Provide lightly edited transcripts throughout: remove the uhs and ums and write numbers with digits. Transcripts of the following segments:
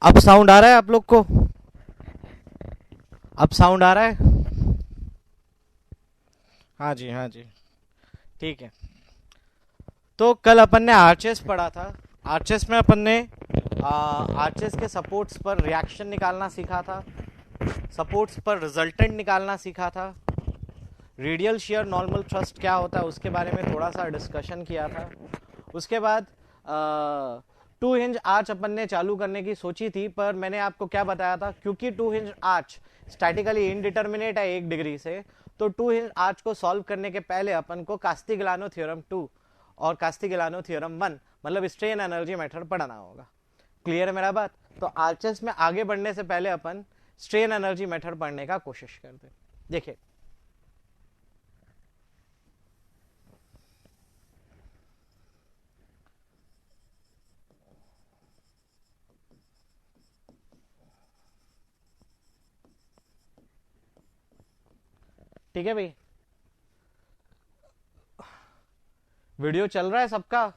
अब साउंड आ रहा है आप लोग को? अब साउंड आ रहा है? हाँ जी, हाँ जी, ठीक है। तो कल अपन ने आरचेस पढ़ा था। आरचेस में अपन ने आरचेस के सपोर्ट्स पर रिएक्शन निकालना सीखा था, सपोर्ट्स पर रिजल्टेंट निकालना सीखा था, रेडियल शेयर नॉर्मल थ्रस्ट क्या होता है उसके बारे में थोड़ा सा डिस्कशन किया था। उसके बाद टू हिंज आर्च अपन ने चालू करने की सोची थी, पर मैंने आपको क्या बताया था, क्योंकि two hinge arch statically indeterminate है 1 डिग्री से, तो टू हिंज आर्च को सॉल्व करने के पहले अपन को कास्टिग्लियानो थ्योरम 2 और कास्टिग्लियानो थ्योरम 1 मतलब स्ट्रेन एनर्जी मेथड पढ़ना होगा। क्लियर है मेरा बात? तो आर्चेस में आगे बढ़ने से पहले अपन स्ट्रेन एनर्जी मेथड पढ़ने का कोशिश करते। देखिए, ठीक है भाई, वीडियो चल रहा है सबका?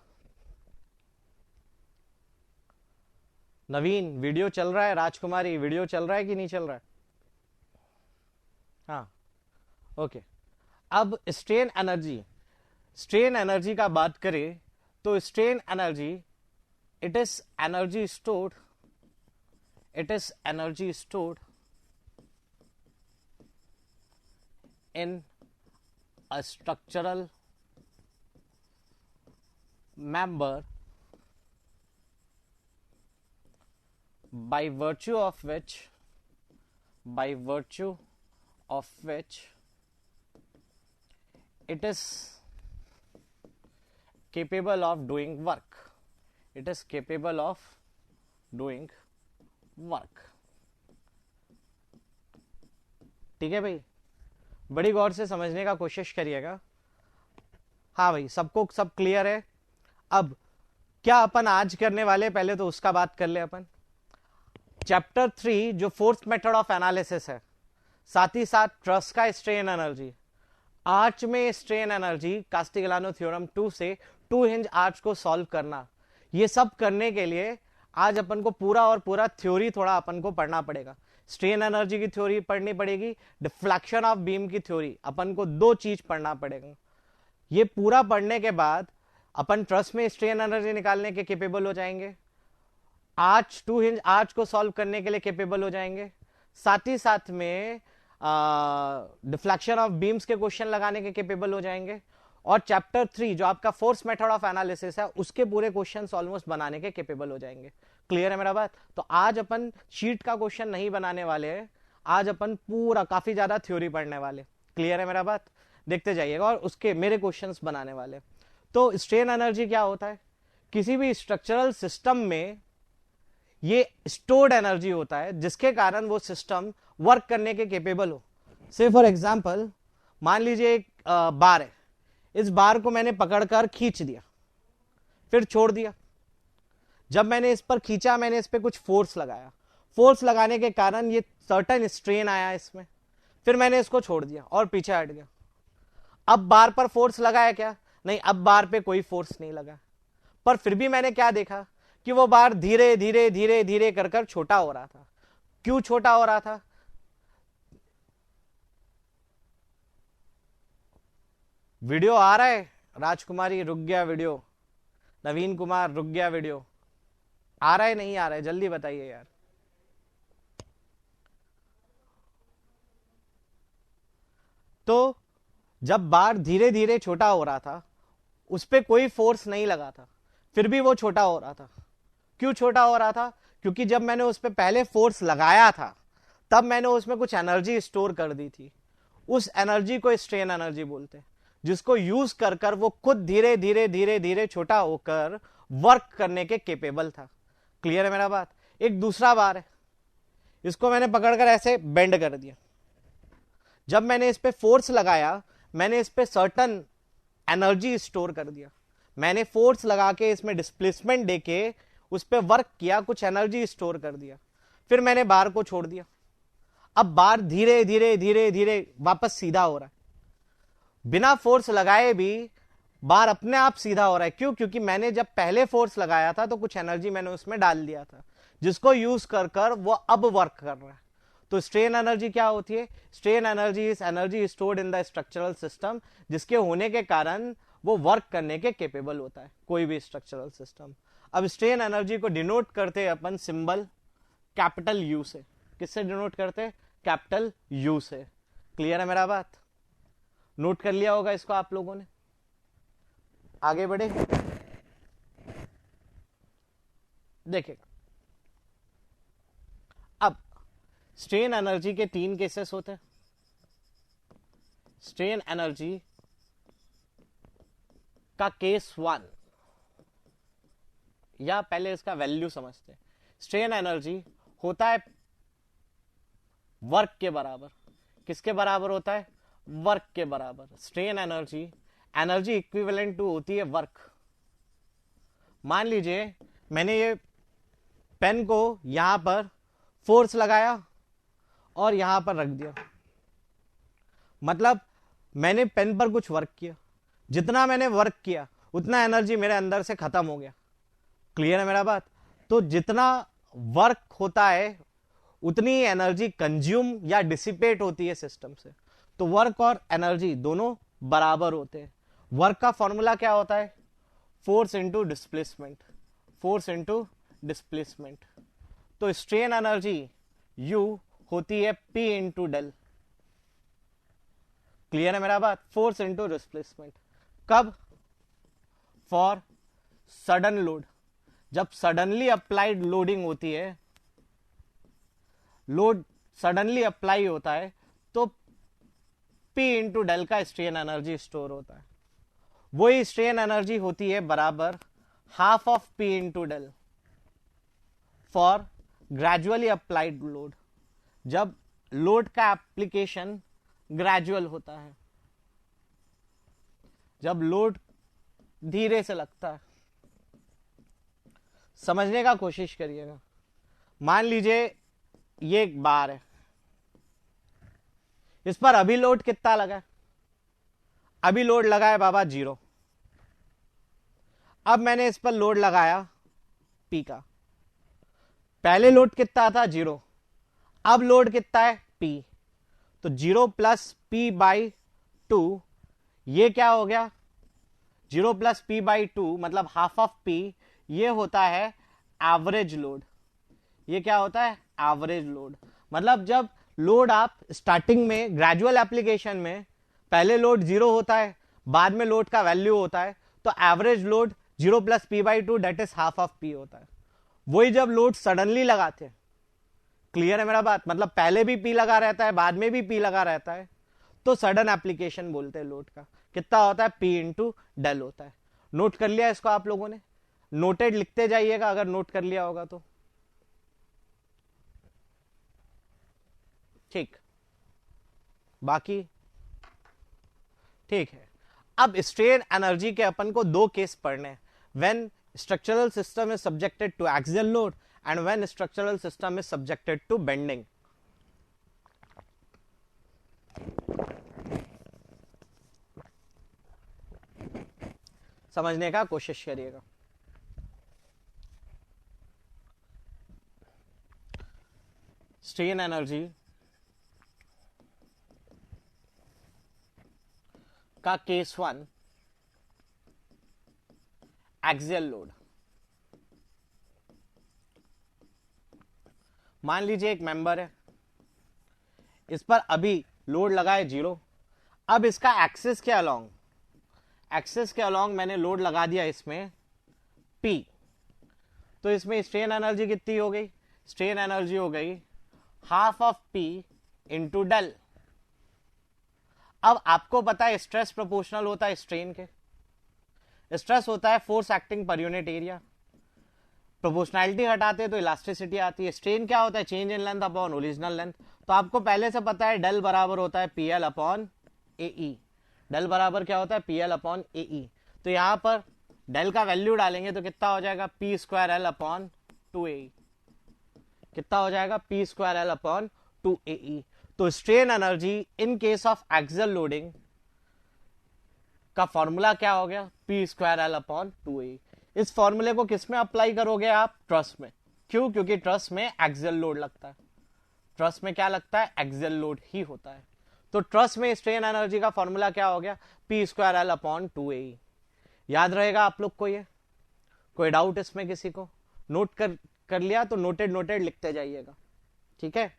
नवीन, वीडियो चल रहा है? राजकुमारी, वीडियो चल रहा है कि नहीं चल रहा है? हाँ, ओके। अब स्ट्रेन एनर्जी का बात करें तो strain energy, it is energy stored, it is energy stored in a structural member by virtue of which it is capable of doing work, it is capable of doing work। ठीक है भाई, बड़ी गौर से समझने का कोशिश करिएगा। हाँ भाई, सबको सब क्लियर है? अब क्या अपन आज करने वाले, पहले तो उसका बात कर ले अपन। चैप्टर 3 जो फोर्थ मेथड ऑफ एनालिसिस है, साथ ही साथ ट्रस का स्ट्रेन एनर्जी, आर्च में स्ट्रेन एनर्जी, कास्टिग्लियानो थ्योरम 2 से टू हिंज आर्च को सॉल्व करना, ये सब करने के लिए आज अपन को पूरा और पूरा थ्योरी थोड़ा अपन को पढ़ना पड़ेगा। स्ट्रेन एनर्जी की थ्योरी पढ़नी पड़ेगी, डिफ्लेक्शन ऑफ बीम की थ्योरी, अपन को 2 चीज पढ़ना पड़ेगा। ये पूरा पढ़ने के बाद अपन ट्रस में स्ट्रेन एनर्जी निकालने के केपेबल हो जाएंगे, आर्च टू हिंज आर्च को सॉल्व करने के लिए केपेबल हो जाएंगे, साथ ही साथ में डिफ्लेक्शन ऑफ बीम्स के क्वेश्चन लगाने के केपेबल हो जाएंगे, और चैप्टर 3 जो आपका फोर्स मेथड ऑफ एनालिसिस है उसके पूरे क्वेश्चंस ऑलमोस्ट बनाने के केपेबल हो जाएंगे। क्लियर है मेरा बात? तो आज अपन शीट का क्वेश्चन नहीं बनाने वाले हैं, आज अपन पूरा काफी ज्यादा थ्योरी पढ़ने वाले। क्लियर है मेरा बात? देखते जाइएगा, और उसके मेरे क्वेश्चंस बनाने वाले। तो स्ट्रेन एनर्जी क्या होता है? किसी भी स्ट्रक्चरल सिस्टम में ये स्टोर्ड एनर्जी होता है जिसके कारण वो सिस्टम वर्क करने के केपेबल हो। से फॉर एग्जांपल मान लीजिए एक बार है, इस बार को मैंने पकड़कर खींच दिया, फिर छोड़ दिया। जब मैंने इस पर खींचा, मैंने इस पर कुछ फोर्स लगाया, फोर्स लगाने के कारण ये सर्टेन स्ट्रेन आया इसमें, फिर मैंने इसको छोड़ दिया और पीछे हट गया। अब बार पर फोर्स लगाया क्या? नहीं, अब बार पे कोई फोर्स नहीं लगा, पर फिर भी मैंने क्या देखा कि वो बार धीरे धीरे धीरे धीरे कर कर छोटा हो रहा था। क्यों छोटा हो रहा था? वीडियो आ रहा है? राजकुमारी रुक गया वीडियो, नवीन कुमार रुक गया वीडियो, आ रहा है नहीं आ रहा है? जल्दी बताइए यार। तो जब बार धीरे धीरे छोटा हो रहा था, उस पर कोई फोर्स नहीं लगा था, फिर भी वो छोटा हो रहा था। क्यों छोटा हो रहा था? क्योंकि जब मैंने उस पर पहले फोर्स लगाया था तब मैंने उसमें कुछ एनर्जी स्टोर कर दी थी, उस एनर्जी को स्ट्रेन एनर्जी बोलते हैं, जिसको यूज कर कर वो खुद धीरे धीरे धीरे धीरे छोटा होकर वर्क करने के केपेबल था। क्लियर है मेरा बात? एक दूसरा बार है, इसको मैंने पकड़कर ऐसे बेंड कर दिया, जब मैंने इस पे फोर्स लगाया मैंने इस पे सर्टन एनर्जी स्टोर कर दिया, मैंने फोर्स लगा के इसमें डिस्प्लेसमेंट देके उस पे वर्क किया, कुछ एनर्जी स्टोर कर दिया, फिर मैंने बार को छोड़ दिया। अब बार धीरे धीरे धीरे धीरे वापस सीधा हो रहा है, बिना फोर्स लगाए भी बार अपने आप सीधा हो रहा है। क्यों? क्योंकि मैंने जब पहले फोर्स लगाया था तो कुछ एनर्जी मैंने उसमें डाल दिया था, जिसको यूज कर कर वो अब वर्क कर रहा है। तो स्ट्रेन एनर्जी क्या होती है? Strain energy is energy stored in the structural system, जिसके होने के कारण वो वर्क करने के केपेबल होता है कोई भी स्ट्रक्चरल सिस्टम। अब स्ट्रेन एनर्जी को डिनोट करते हैं अपन सिंबल कैपिटल यू से। किससे डिनोट करते हैं? कैपिटल यू से। क्लियर है मेरा बात? नोट कर लिया होगा इसको आप लोगों ने। आगे बढ़े, देखिएगा। अब स्ट्रेन एनर्जी के 3 केसेस होते हैं। स्ट्रेन एनर्जी का केस 1, या पहले इसका वैल्यू समझते हैं। स्ट्रेन एनर्जी होता है वर्क के बराबर। किसके बराबर होता है? वर्क के बराबर। Strain energy, energy equivalent to होती है वर्क। मान लीजिए मैंने ये पेन को यहां पर फोर्स लगाया और यहां पर रख दिया, मतलब मैंने पेन पर कुछ वर्क किया। जितना मैंने वर्क किया उतना एनर्जी मेरे अंदर से खत्म हो गया। क्लियर है मेरा बात? तो जितना वर्क होता है उतनी एनर्जी कंज्यूम या डिसिपेट होती है सिस्टम से। तो वर्क और एनर्जी दोनों बराबर होते हैं। वर्क का फॉर्मूला क्या होता है? Force into displacement. Force into displacement. तो स्ट्रेन एनर्जी यू होती है पी इंटू डेल। क्लियर है मेरा बात? Force into displacement. कब? For sudden load. जब सडनली अप्लाइड लोडिंग होती है, लोड सडनली अप्लाई होता है, तो P इंटू डेल का स्ट्रेन एनर्जी स्टोर होता है। वही स्ट्रेन एनर्जी होती है बराबर half of P into del for gradually applied load. जब लोड का एप्लीकेशन ग्रेजुअल होता है, जब लोड धीरे से लगता है। समझने का कोशिश करिएगा। मान लीजिए ये एक बार है, इस पर अभी लोड कितना लगा है? अभी लोड लगा है बाबा 0। अब मैंने इस पर लोड लगाया P का। पहले लोड कितना था? 0। अब लोड कितना है? P। तो 0 प्लस P बाई 2, ये क्या हो गया? 0 प्लस P बाई 2 मतलब हाफ ऑफ P, ये होता है एवरेज लोड। ये क्या होता है? Average load. मतलब जब लोड आप स्टार्टिंग में ग्रेजुअल एप्लीकेशन में पहले लोड 0 होता है, बाद में लोड का वैल्यू होता है, तो average load 0 plus P by 2 that is half of P होता है। वही जब लोड सडनली लगाते हैं। क्लियर है मेरा बात? मतलब पहले भी P लगा रहता है, बाद में भी P लगा रहता है, तो सडन एप्लीकेशन बोलते हैं लोड का। कितना होता है? P इंटू डेल होता है। नोट कर लिया इसको आप लोगों ने? नोटेड लिखते जाइएगा अगर नोट कर लिया होगा तो। ठीक, बाकी ठीक है। अब स्ट्रेन एनर्जी के अपन को 2 केस पढ़ने हैं। When structural system is subjected to axial load and when structural system is subjected to bending. समझने का कोशिश करिएगा। स्ट्रेन एनर्जी का केस 1, एक्सियल लोड। मान लीजिए एक मेंबर है, इस पर अभी लोड लगा है 0। अब इसका एक्सिस के अलोंग, एक्सिस के अलोंग मैंने लोड लगा दिया इसमें P। तो इसमें स्ट्रेन एनर्जी कितनी हो गई? स्ट्रेन एनर्जी हो गई half of P into del. अब आपको पता है स्ट्रेस प्रोपोर्शनल होता है स्ट्रेन के। स्ट्रेस होता है force acting per unit area. Proportionality हटाते तो इलास्टिसिटी आती है। स्ट्रेन क्या होता है? Change in length upon original length. तो आपको पहले से पता है डेल बराबर होता है PL अपॉन AE। डेल बराबर क्या होता है? PL upon AE। तो यहां पर डेल का वैल्यू डालेंगे तो कितना हो जाएगा? P square L upon 2AE। कितना हो जाएगा? P square L upon 2AE। तो strain energy in case of axial loading का फॉर्मूला क्या हो गया? P square L upon 2AE। इस फॉर्मूले को किस में अप्लाई करोगे आप? ट्रस में। क्यों? क्योंकि ट्रस में एक्सियल लोड लगता है। ट्रस में क्या लगता है? एक्सियल लोड ही होता है। तो ट्रस में स्ट्रेन एनर्जी का फॉर्मूला क्या हो गया? P²L/2AE। याद रहेगा आप लोग को ये? कोई डाउट इसमें किसी को? नोट कर लिया तो नोटेड लिखते जाइएगा, ठीक है।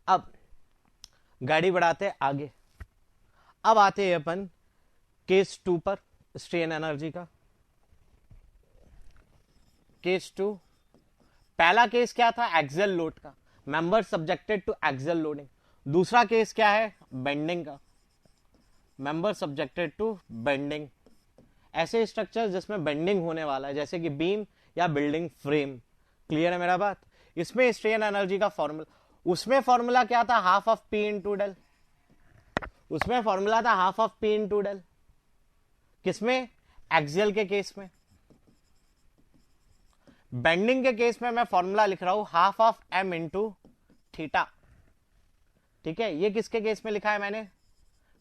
अब गाड़ी बढ़ाते आगे। अब आते हैं अपन केस 2 पर, स्ट्रेन एनर्जी का। केस 2, पहला केस क्या था? एक्सियल लोड का, member subjected to axial loading. दूसरा केस क्या है? बेंडिंग का, मेंबर सब्जेक्टेड टू बेंडिंग। ऐसे स्ट्रक्चर जिसमें बेंडिंग होने वाला है, जैसे कि बीम या बिल्डिंग फ्रेम। क्लियर है मेरा बात? इसमें स्ट्रेन एनर्जी का फॉर्मूला, उसमें फॉर्मूला क्या था? Half of P into del. उसमें फॉर्मूला था half of P into del. किसमें? एक्सियल के केस में। बेंडिंग के केस में मैं फॉर्मूला लिख रहा हूं half of M into theta. ठीक है, ये किसके केस में लिखा है मैंने?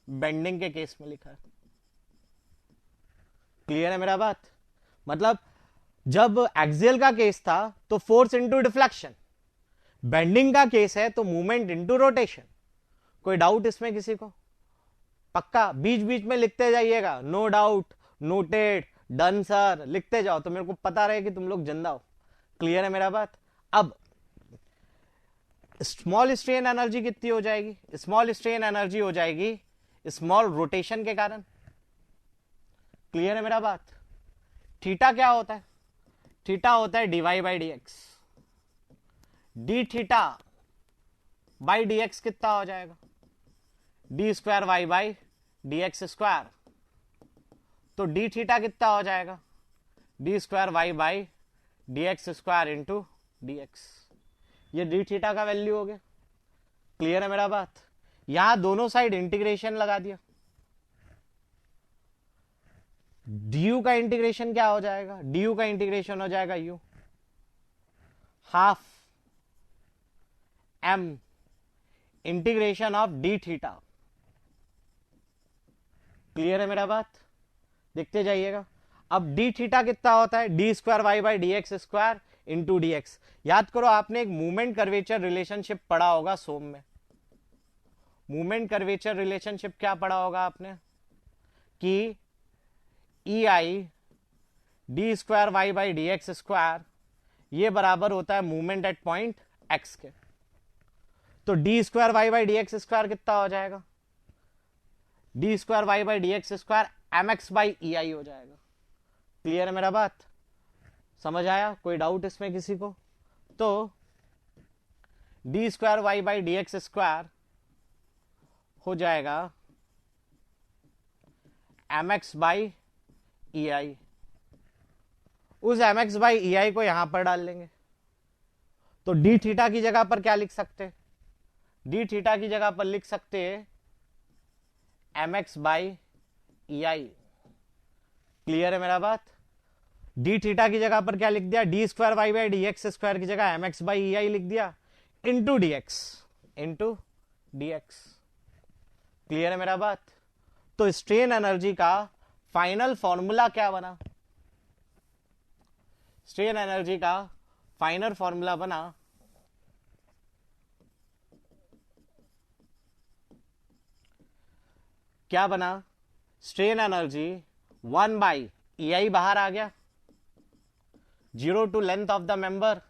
बेंडिंग के केस में लिखा है। क्लियर है मेरा बात? मतलब जब एक्सियल का केस था तो फोर्स इंटू डिफ्लेक्शन, बेंडिंग का केस है तो मूवमेंट इंटू रोटेशन। कोई डाउट इसमें किसी को? पक्का बीच बीच में लिखते जाइएगा, no doubt, noted, done sir, लिखते जाओ तो मेरे को पता रहे कि तुम लोग जिंदा हो। क्लियर है मेरा बात? अब स्मॉल स्ट्रेन एनर्जी कितनी हो जाएगी? स्मॉल स्ट्रेन एनर्जी हो जाएगी स्मॉल रोटेशन के कारण। क्लियर है मेरा बात? थीटा क्या होता है? थीटा होता है DY by D X. D theta by D X कितना हो जाएगा? d²y by dx²। तो डी थीटा कितना हो जाएगा? d²y by dx² into dx। ये डी थीटा का वैल्यू हो गया। क्लियर है मेरा बात? यहां दोनों साइड इंटीग्रेशन लगा दिया। du का इंटीग्रेशन क्या हो जाएगा? du का इंटीग्रेशन हो जाएगा u, half m integration of D theta. Clear है मेरा बात? देखते जाइएगा। अब डी थीटा कितना होता है? d²y by dx² into dx। याद करो, आपने एक मूवमेंट कर्वेचर रिलेशनशिप पढ़ा होगा सोम में। मूवमेंट कर्वेचर रिलेशनशिप क्या पढ़ा होगा आपने? कि EI d²y बाई dx² ये बराबर होता है मूवमेंट एट पॉइंट x के। तो d²y बाई dx² कितना हो जाएगा? d²y by dx² mx by EI हो जाएगा। क्लियर है मेरा बात? समझ आया? कोई डाउट इसमें किसी को? तो d²y बाई dx² हो जाएगा mx बाई EI। उस mx बाई EI को यहां पर डाल लेंगे तो डी थीटा की जगह पर क्या लिख सकते? डी थीटा की जगह पर लिख सकते mx बाई EI। क्लियर है मेरा बात? डी थीटा की जगह पर क्या लिख दिया? d²y बाई dx² की जगह mx बाई EI लिख दिया इंटू dx। क्लियर है मेरा बात? तो स्ट्रेन एनर्जी का फाइनल फॉर्मूला क्या बना? स्ट्रेन एनर्जी का फाइनल फॉर्मूला बना क्या बना? स्ट्रेन एनर्जी 1 बाई EI बाहर आ गया, 0 to length of the member,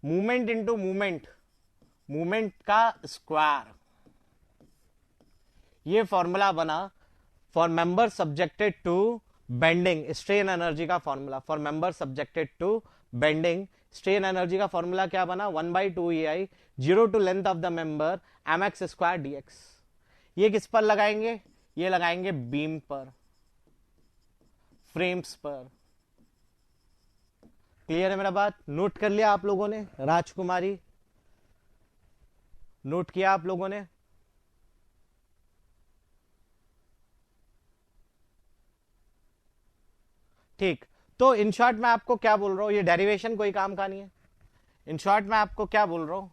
movement into movement, movement का स्क्वायर। ये फॉर्मूला बना for member subjected to bending. Strain energy का formula for member subjected to bending. Strain energy का फॉर्मूला क्या बना? 1/2 EI, 0 to length of the member, mx² dx। ये किस पर लगाएंगे? ये लगाएंगे बीम पर, फ्रेम्स पर। क्लियर है मेरा बात? नोट कर लिया आप लोगों ने? राजकुमारी, नोट किया आप लोगों ने? ठीक। तो इन शॉर्ट मैं आपको क्या बोल रहा हूं, ये डेरिवेशन कोई काम का नहीं है। इन शॉर्ट मैं आपको क्या बोल रहा हूं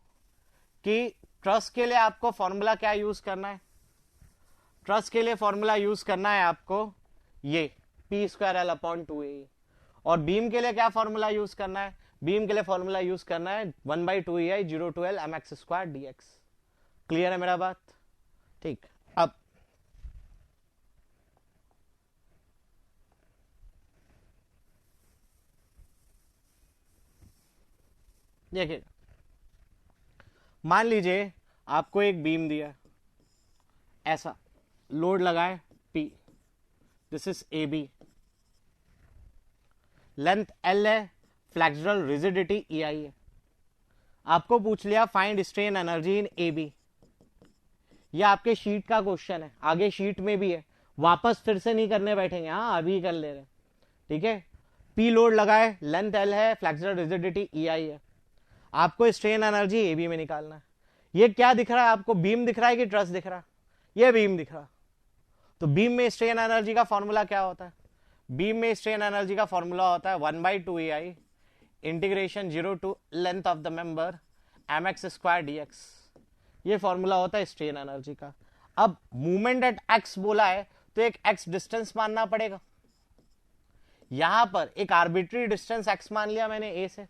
कि ट्रस के लिए आपको फॉर्मूला क्या यूज करना है? ट्रस के लिए फॉर्मूला यूज करना है आपको ये P²L/2AE। और बीम के लिए क्या फॉर्मूला यूज करना है? बीम के लिए फॉर्मूला यूज करना है 1/2EI 0 to L mx² dx। Clear है मेरा बात? ठीक। अब देखिए, मान लीजिए आपको एक बीम दिया, ऐसा लोड लगाए P, this is AB, length L है, फ्लेक्सुरल रिजिडिटी EI है। आपको पूछ लिया find strain energy in AB। ये आपके शीट का क्वेश्चन है, आगे शीट में भी है, वापस फिर से नहीं करने बैठेंगे, हाँ अभी कर ले रहे। ठीक है, P लोड लगाए, लेंथ L है, फ्लेक्सुरल रिजिडिटी EI है। आपको स्ट्रेन एनर्जी AB में निकालना है। ये क्या दिख रहा है आपको, बीम दिख रहा है कि ट्रस दिख रहा है? ये बीम दिख रहा। तो बीम में स्ट्रेन एनर्जी का फॉर्मूला क्या होता है? बीम में स्ट्रेन एनर्जी का फॉर्मूला होता है 1/2EI integration 0 to length of the member mx² dx। ये फॉर्मूला होता है स्ट्रेन एनर्जी का। अब मूवमेंट एट x बोला है तो एक x डिस्टेंस मानना पड़ेगा। यहां पर एक आर्बिट्री डिस्टेंस x मान लिया मैंने A से।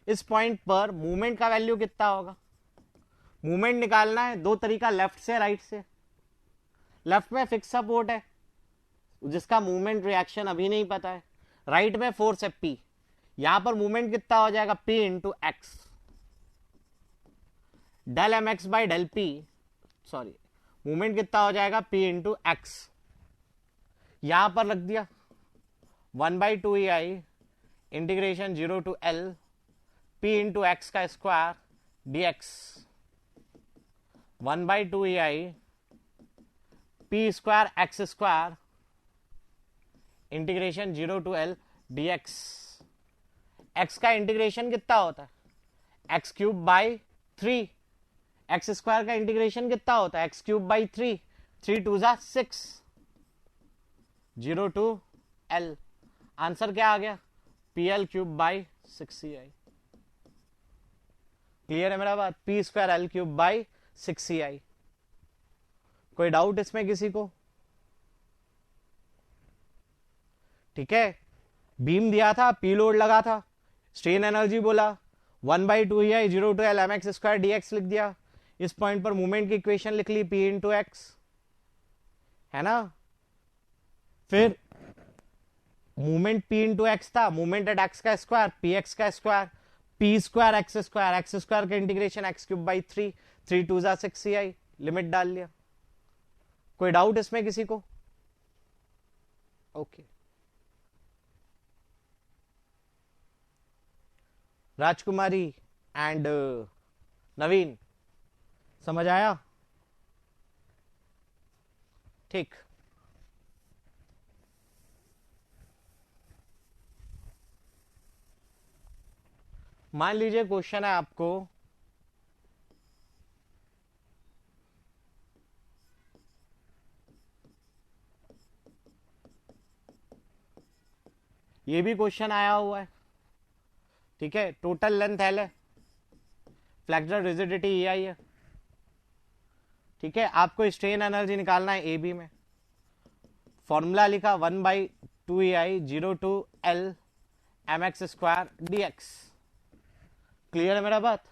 इस पॉइंट पर मूवमेंट का वैल्यू कितना होगा? मूवमेंट निकालना है दो तरीका, लेफ्ट से राइट से। लेफ्ट में फिक्स सपोर्ट है जिसका मूवमेंट रिएक्शन अभी नहीं पता है, राइट में फोर्स है P। यहां पर मूवमेंट कितना हो जाएगा? P into x, del mx by del P, sorry movement कितना हो जाएगा? P into x. यहां पर रख दिया 1/2EI integration 0 to L P into x का square dx, 1/2EI P square x square integration 0 to L dx। x का integration कितना होता है? x cube by 3। X square का इंटीग्रेशन कितना होता है? x क्यूब बाई 3, 3 2 जा 6, 0 to L। आंसर क्या आ गया? PL cube by 6CI। Clear है मेरा बात? P square L cube by 6CI। कोई डाउट इसमें किसी को? ठीक है, बीम दिया था, P लोड लगा था, स्ट्रेन एनर्जी बोला 1/2EI 0 to L mx² dx लिख दिया। इस पॉइंट पर मूवमेंट की इक्वेशन लिख ली P इंटू एक्स, है ना। फिर मूवमेंट P इंटू एक्स था, मूवमेंट एट एक्स का स्क्वायर PX का square, P square x square का इंटीग्रेशन x क्यूब बाई 3, 3 2 जा 6CI, लिमिट डाल लिया। कोई डाउट इसमें किसी को? ओके, राजकुमारी एंड नवीन, समझ आया? ठीक। मान लीजिए क्वेश्चन है आपको, ये भी क्वेश्चन आया हुआ है। ठीक है, टोटल लेंथ L है, फ्लेक्सुरल रिजिडिटी EI है। ठीक है, आपको स्ट्रेन एनर्जी निकालना है AB में। फॉर्मूला लिखा 1/2EI 0 to L mx² dx। Clear है मेरा बात?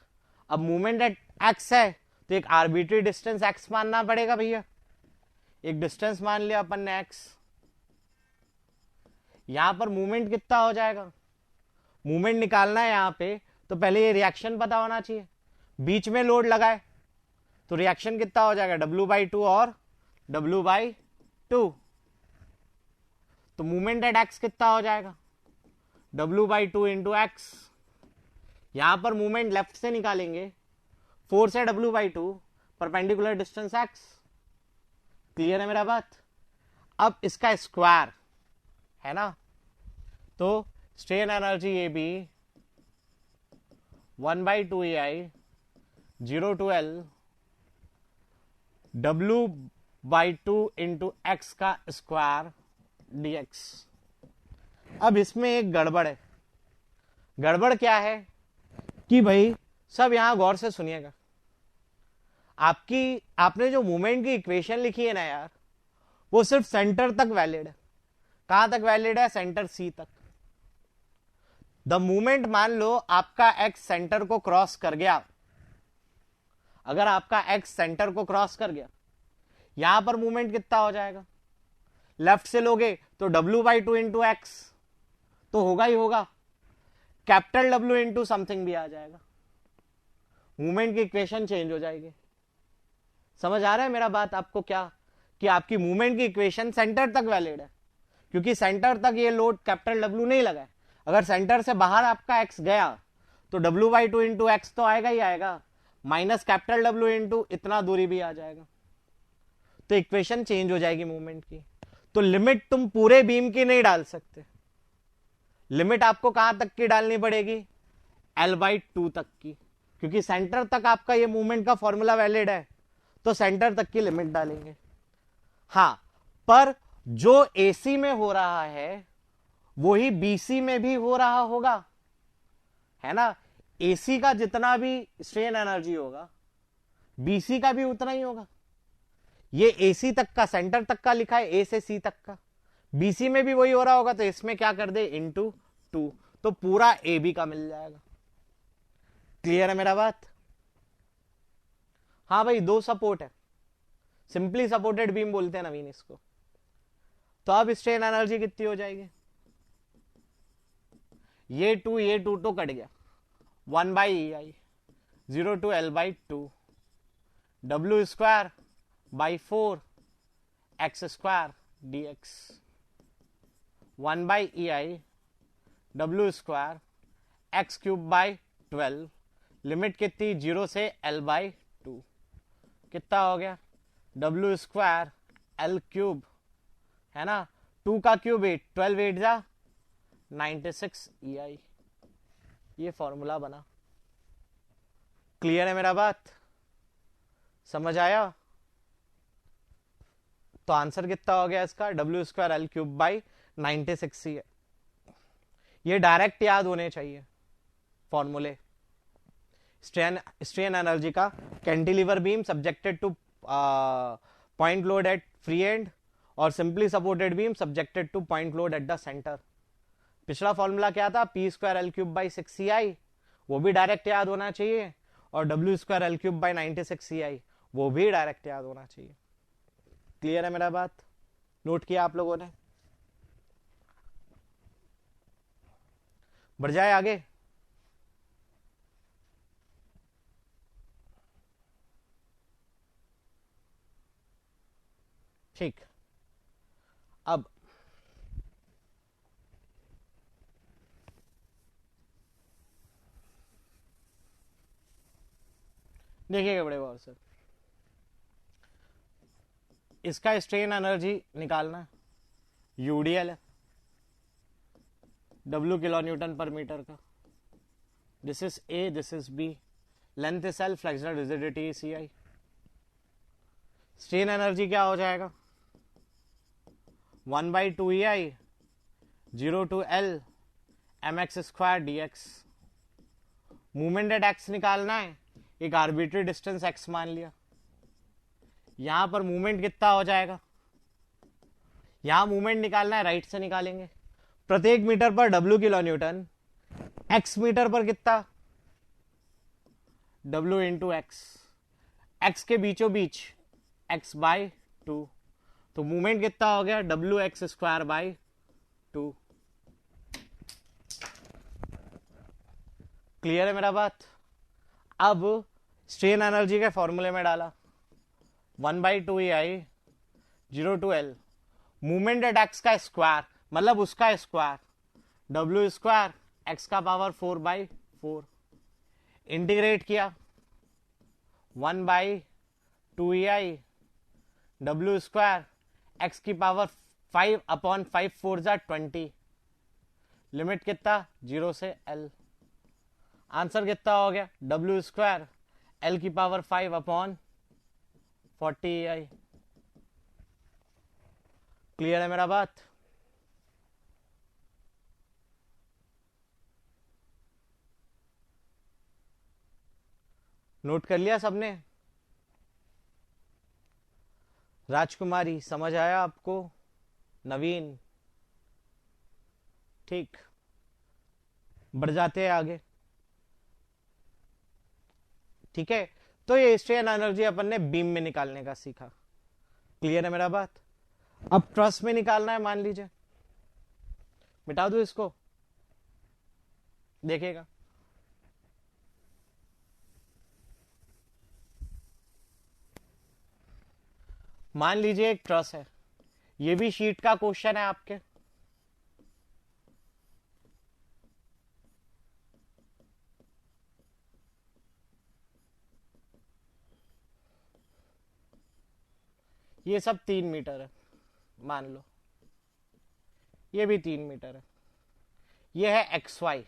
अब मूवमेंट एट x है तो एक आर्बिट्री डिस्टेंस x मानना पड़ेगा भैया। एक डिस्टेंस मान लिया अपन ने x। यहां पर मूवमेंट कितना हो जाएगा? मूवमेंट निकालना है यहां पे तो पहले ये रिएक्शन पता होना चाहिए। बीच में लोड लगाए तो रिएक्शन कितना हो जाएगा? W/2 और W/2। तो मूवमेंट एट x कितना हो जाएगा? W/2 into x. यहां पर मूवमेंट लेफ्ट से निकालेंगे, फोर्स है W/2, perpendicular distance x। Clear है मेरा बात? अब इसका स्क्वायर है ना, तो strain energy AB 1/2EI 0 to L W/2 into x का स्क्वायर dx। अब इसमें एक गड़बड़ है। गड़बड़ क्या है कि भाई सब यहां गौर से सुनिएगा। आपने जो मूवमेंट की इक्वेशन लिखी है ना यार, वो सिर्फ सेंटर तक वैलिड है। कहां तक वैलिड है? सेंटर C तक। द मूवमेंट मान लो आपका एक्स सेंटर को क्रॉस कर गया, अगर आपका एक्स सेंटर को क्रॉस कर गया, यहां पर मूवमेंट कितना हो जाएगा? लेफ्ट से लोगे तो W/2 इंटू एक्स तो होगा ही होगा, कैपिटल W इंटू समथिंग भी आ जाएगा, मूवमेंट की इक्वेशन चेंज हो जाएगी। समझ आ रहा है मेरा बात आपको क्या, कि आपकी मूवमेंट की इक्वेशन सेंटर तक वैलिड है, क्योंकि सेंटर तक ये लोड कैपिटल W नहीं लगा है। अगर सेंटर से बाहर आपका एक्स गया तो W/2 इंटू एक्स तो आएगा ही आएगा, माइनस कैपिटल W इंटू इतना दूरी भी आ जाएगा, तो इक्वेशन चेंज हो जाएगी मूवमेंट की। तो लिमिट तुम पूरे बीम की नहीं डाल सकते, लिमिट आपको कहां तक की डालनी पड़ेगी? L/2 तक की, क्योंकि सेंटर तक आपका ये मूवमेंट का फॉर्मूला वैलिड है, तो सेंटर तक की लिमिट डालेंगे। हां, पर जो AC में हो रहा है वही BC में भी हो रहा होगा, है ना? AC का जितना भी स्ट्रेन एनर्जी होगा BC का भी उतना ही होगा। ये AC तक का, सेंटर तक का लिखा है, A से C तक का, BC में भी वही हो रहा होगा, तो इसमें क्या कर दे इंटू 2, तो पूरा AB का मिल जाएगा। क्लियर है मेरा बात? हाँ भाई, दो सपोर्ट है, सिंपली सपोर्टेड बीम बोलते हैं नवीन इसको। तो अब स्ट्रेन एनर्जी कितनी हो जाएगी? ये टू तो कट गया, 1/EI 0 to L/2 W²/4 x² dx 1/EI W² x³/12, limit कितनी? 0 से L/2, कितना हो गया? W² L³ है ना, 2 का क्यूब 8, 12 8 जा 96 EI, ये फॉर्मूला बना। क्लियर है मेरा बात? समझ आया? तो आंसर कितना हो गया इसका? W² L³/96 EI। ये डायरेक्ट याद होने चाहिए फॉर्मूले। स्ट्रेन एनर्जी का, cantilever beam subjected to point load at free end, और simply supported beam subjected to point load at the centre. पिछला फॉर्मूला क्या था? P² L³/6 EI, वो भी डायरेक्ट याद होना चाहिए, और W² L³/96 EI, वो भी डायरेक्ट याद होना चाहिए। क्लियर है मेरा बात? नोट किया आप लोगों ने? बढ़ जाए आगे। ठीक, अब देखिएगा बड़े गौर से, इसका स्ट्रेन एनर्जी निकालना, UDL है, W किलो न्यूटन पर मीटर का, this is A, this is B, length is L, flexural rigidity CI। Strain energy क्या हो जाएगा? 1/2 EI 0 to L mx² dx। Movement at x निकालना है, एक आर्बिट्री डिस्टेंस x मान लिया, यहां पर मूवमेंट कितना हो जाएगा? यहां मूवमेंट निकालना है, राइट से निकालेंगे, प्रत्येक मीटर पर W kilo newton, x metre पर कितना? W इंटू एक्स, x के बीचों बीच x/2, तो मूवमेंट कितना हो गया? WX²/2। क्लियर है मेरा बात? अब स्ट्रेन एनर्जी के फॉर्मूले में डाला, 1/2 EI 0 to L, movement at x का स्क्वायर, मतलब उसका स्क्वायर, W² x⁴/4, इंटीग्रेट किया, 1/2 EI W² x⁵5/5 4 जा 20, लिमिट कितना? 0 से L। आंसर कितना हो गया? W² L⁵5/40 EI। क्लियर है मेरा बात? नोट कर लिया सबने? राजकुमारी समझ आया आपको? नवीन ठीक? बढ़ जाते हैं आगे। ठीक है, तो ये स्ट्रेन एनर्जी अपन ने बीम में निकालने का सीखा। क्लियर है मेरा बात? अब ट्रस में निकालना है, मान लीजिए, मिटा दो इसको, देखिएगा। मान लीजिए एक ट्रस है, ये भी शीट का क्वेश्चन है आपके। ये सब 3 मीटर है, मान लो ये भी 3 मीटर है। ये है एक्स वाई,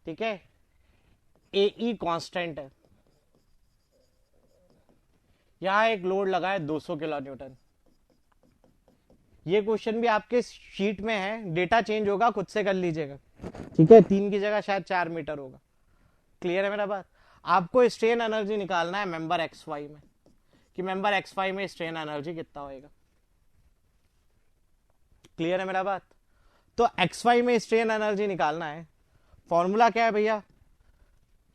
ठीक है, ए ई कांस्टेंट है। यहां एक लोड लगा है 200 किलो न्यूटन। ये क्वेश्चन भी आपके शीट में है, डेटा चेंज होगा, खुद से कर लीजिएगा। ठीक है, 3 की जगह शायद 4 मीटर होगा। क्लियर है मेरा बात? आपको स्ट्रेन एनर्जी निकालना है मेंबर एक्स वाई में, कि मेंबर एक्स वाई में स्ट्रेन एनर्जी कितना होएगा। क्लियर है मेरा बात? तो एक्स वाई में स्ट्रेन एनर्जी निकालना है। फॉर्मूला क्या है भैया?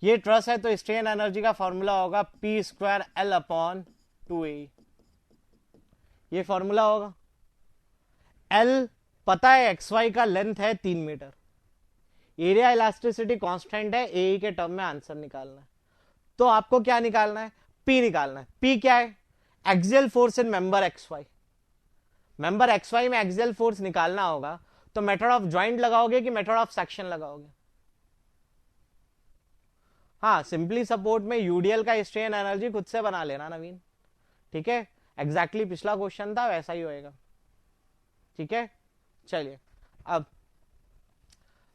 ये ट्रस है तो स्ट्रेन एनर्जी का फॉर्मूला होगा P square L upon 2a। ये फॉर्मूला होगा। एल पता है, एक्स वाई का लेंथ है 3 मीटर, एरिया इलास्टिसिटी कांस्टेंट है, ए के टर्म में आंसर निकालना है। तो आपको क्या निकालना है? पी निकालना है। पी क्या है? Axial force in member X Y. Member X Y में एक्सियल फोर्स निकालना होगा, तो मेथड ऑफ ज्वाइंट लगाओगे कि मेथड ऑफ सेक्शन लगाओगे? हाँ, सिंपली सपोर्ट में यूडीएल का स्ट्रेन एनर्जी खुद से बना लेना नवीन। ठीक है, एग्जैक्टली पिछला क्वेश्चन था वैसा ही होएगा। ठीक है, चलिए अब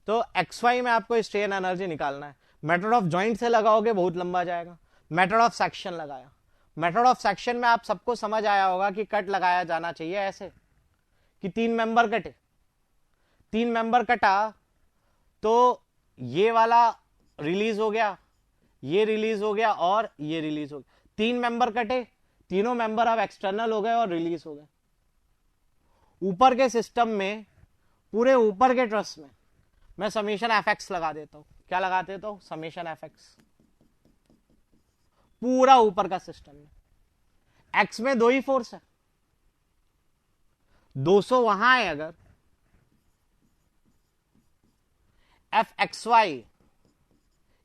तो एक्स वाई में आपको स्ट्रेन एनर्जी निकालना है। मेथड ऑफ ज्वाइंट से लगाओगे बहुत लंबा जाएगा। मेथड ऑफ सेक्शन लगाया। मेथड ऑफ सेक्शन में आप सबको समझ आया होगा कि कट लगाया जाना चाहिए ऐसे कि 3 मेंबर कटे। 3 मेंबर कटा तो ये वाला रिलीज हो गया, ये रिलीज हो गया और ये रिलीज हो गया। 3 मेंबर कटे, तीनों मेंबर अब एक्सटर्नल हो गए और रिलीज हो गए। ऊपर के सिस्टम में, पूरे ऊपर के ट्रस में मैं समीशन एफ एक्स लगा देता हूं। क्या लगा देता हूं? Summation F x. पूरा ऊपर का सिस्टम में एक्स में 2 ही फोर्स है, 200 वहां है, अगर एफ एक्स वाई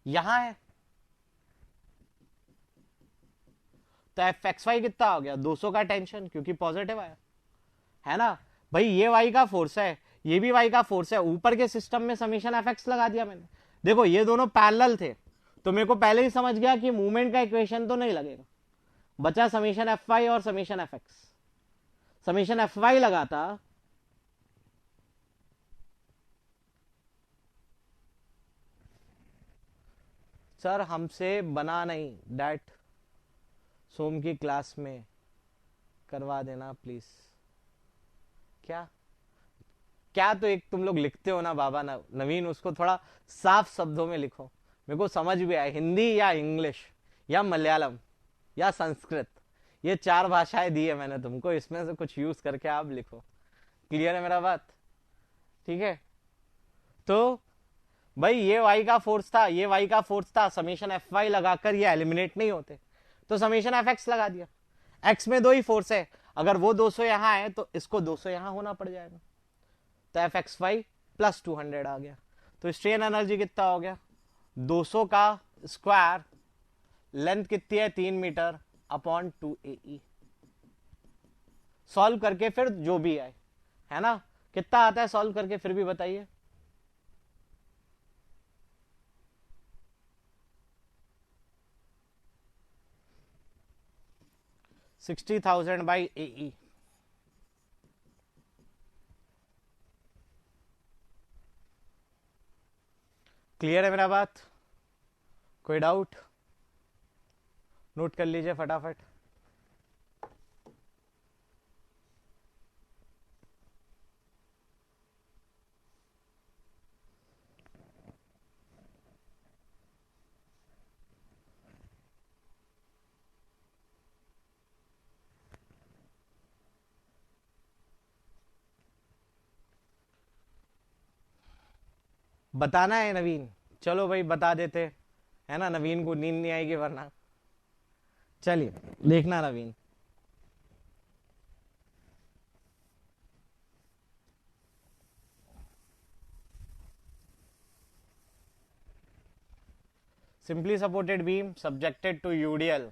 यहां है तो एफ एक्स वाई कितना हो गया? 200 का टेंशन, क्योंकि पॉजिटिव आया है ना भाई। ये वाई का फोर्स है, ये भी वाई का फोर्स है। ऊपर के सिस्टम में समीशन एफ एक्स लगा दिया मैंने। देखो ये दोनों पैरेलल थे, तो मेरे को पहले ही समझ गया कि मूवमेंट का इक्वेशन तो नहीं लगेगा। बचा समीशन एफ वाई और summation F X. Summation F Y लगाता सर हमसे बना नहीं, डैट सोम की क्लास में करवा देना प्लीज। क्या क्या तो एक तुम लोग लिखते हो ना बाबा नवीन, उसको थोड़ा साफ शब्दों में लिखो, मेरे को समझ भी आए। हिंदी या इंग्लिश या मलयालम या संस्कृत, ये 4 भाषाएं दी है मैंने तुमको, इसमें से कुछ यूज करके आप लिखो। क्लियर है मेरा बात? ठीक है, तो भाई ये वाई का फोर्स था, ये वाई का फोर्स था, समीशन एफ वाई लगाकर ये एलिमिनेट नहीं होते, तो समीशन एफ एक्स लगा दिया। एक्स में 2 ही फोर्स है, अगर वो 200 यहां है तो इसको 200 यहां होना पड़ जाएगा, तो एफ एक्स वाई प्लस 200 आ गया। तो स्ट्रेन एनर्जी कितना हो गया? 200 का स्क्वायर, लेंथ कितनी है? 3 मीटर, अपॉन 2 AE। सॉल्व करके फिर जो भी आए, है ना? कितना आता है सॉल्व करके, फिर भी बताइए। 60,000 बाई AE। क्लियर है मेरा बात? कोई डाउट? नोट कर लीजिए फटाफट। बताना है नवीन, चलो भाई बता देते, है ना, नवीन को नींद नहीं आएगी वरना। चलिए देखना Naveen. Simply supported beam subjected to UDL,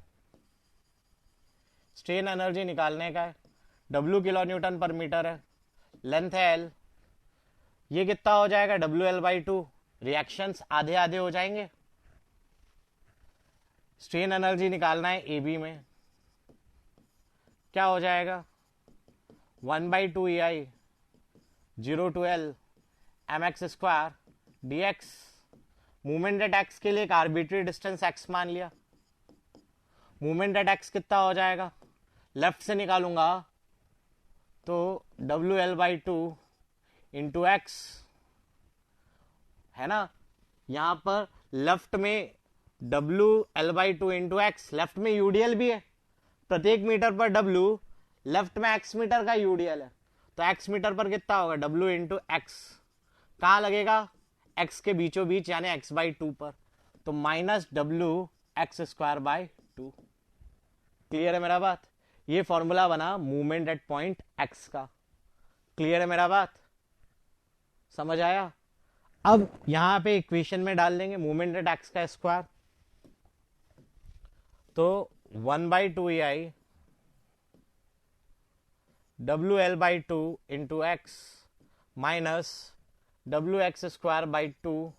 strain energy निकालने का है, W किलो न्यूटन पर मीटर है, लेंथ है L, ये कितना हो जाएगा WL/2, रिएक्शंस आधे आधे हो जाएंगे। स्ट्रेन एनर्जी निकालना है AB में, क्या हो जाएगा 1/2EI 0 to L mx² dx। Movement at x के लिए एक आर्बिट्री डिस्टेंस x मान लिया। मूवमेंट एट x कितना हो जाएगा, लेफ्ट से निकालूंगा तो WL/2 इंटू एक्स, है ना, यहां पर लेफ्ट में WL/2 इंटू एक्स, लेफ्ट में यूडीएल भी है, प्रत्येक मीटर पर W, लेफ्ट में x मीटर का यूडीएल है, तो x मीटर पर कितना होगा W इंटू एक्स, कहां लगेगा x के बीचों बीच यानी x/2 पर, तो -W(x²/2। क्लियर है मेरा बात, ये फॉर्मूला बना मूवमेंट एट पॉइंट x का। क्लियर है मेरा बात, समझ आया। अब यहां पे इक्वेशन में डाल देंगे मूवमेंट एट x का स्क्वायर, तो 1/2EI WL/2 into x minus WX²/2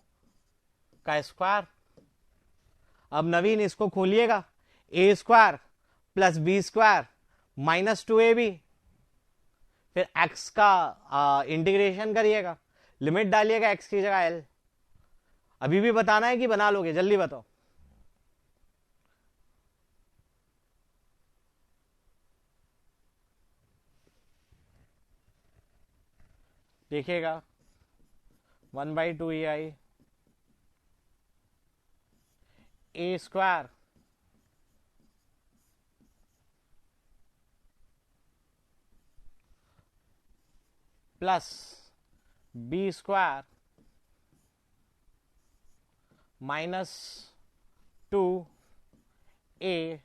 का स्क्वायर। अब नवीन इसको खोलिएगा, A² plus B² minus 2AB, फिर x का इंटीग्रेशन करिएगा, लिमिट डालिएगा x की जगह L। अभी भी बताना है कि बना लोगे, जल्दी बताओ। देखिएगा 1/2EI A² plus B² minus 2A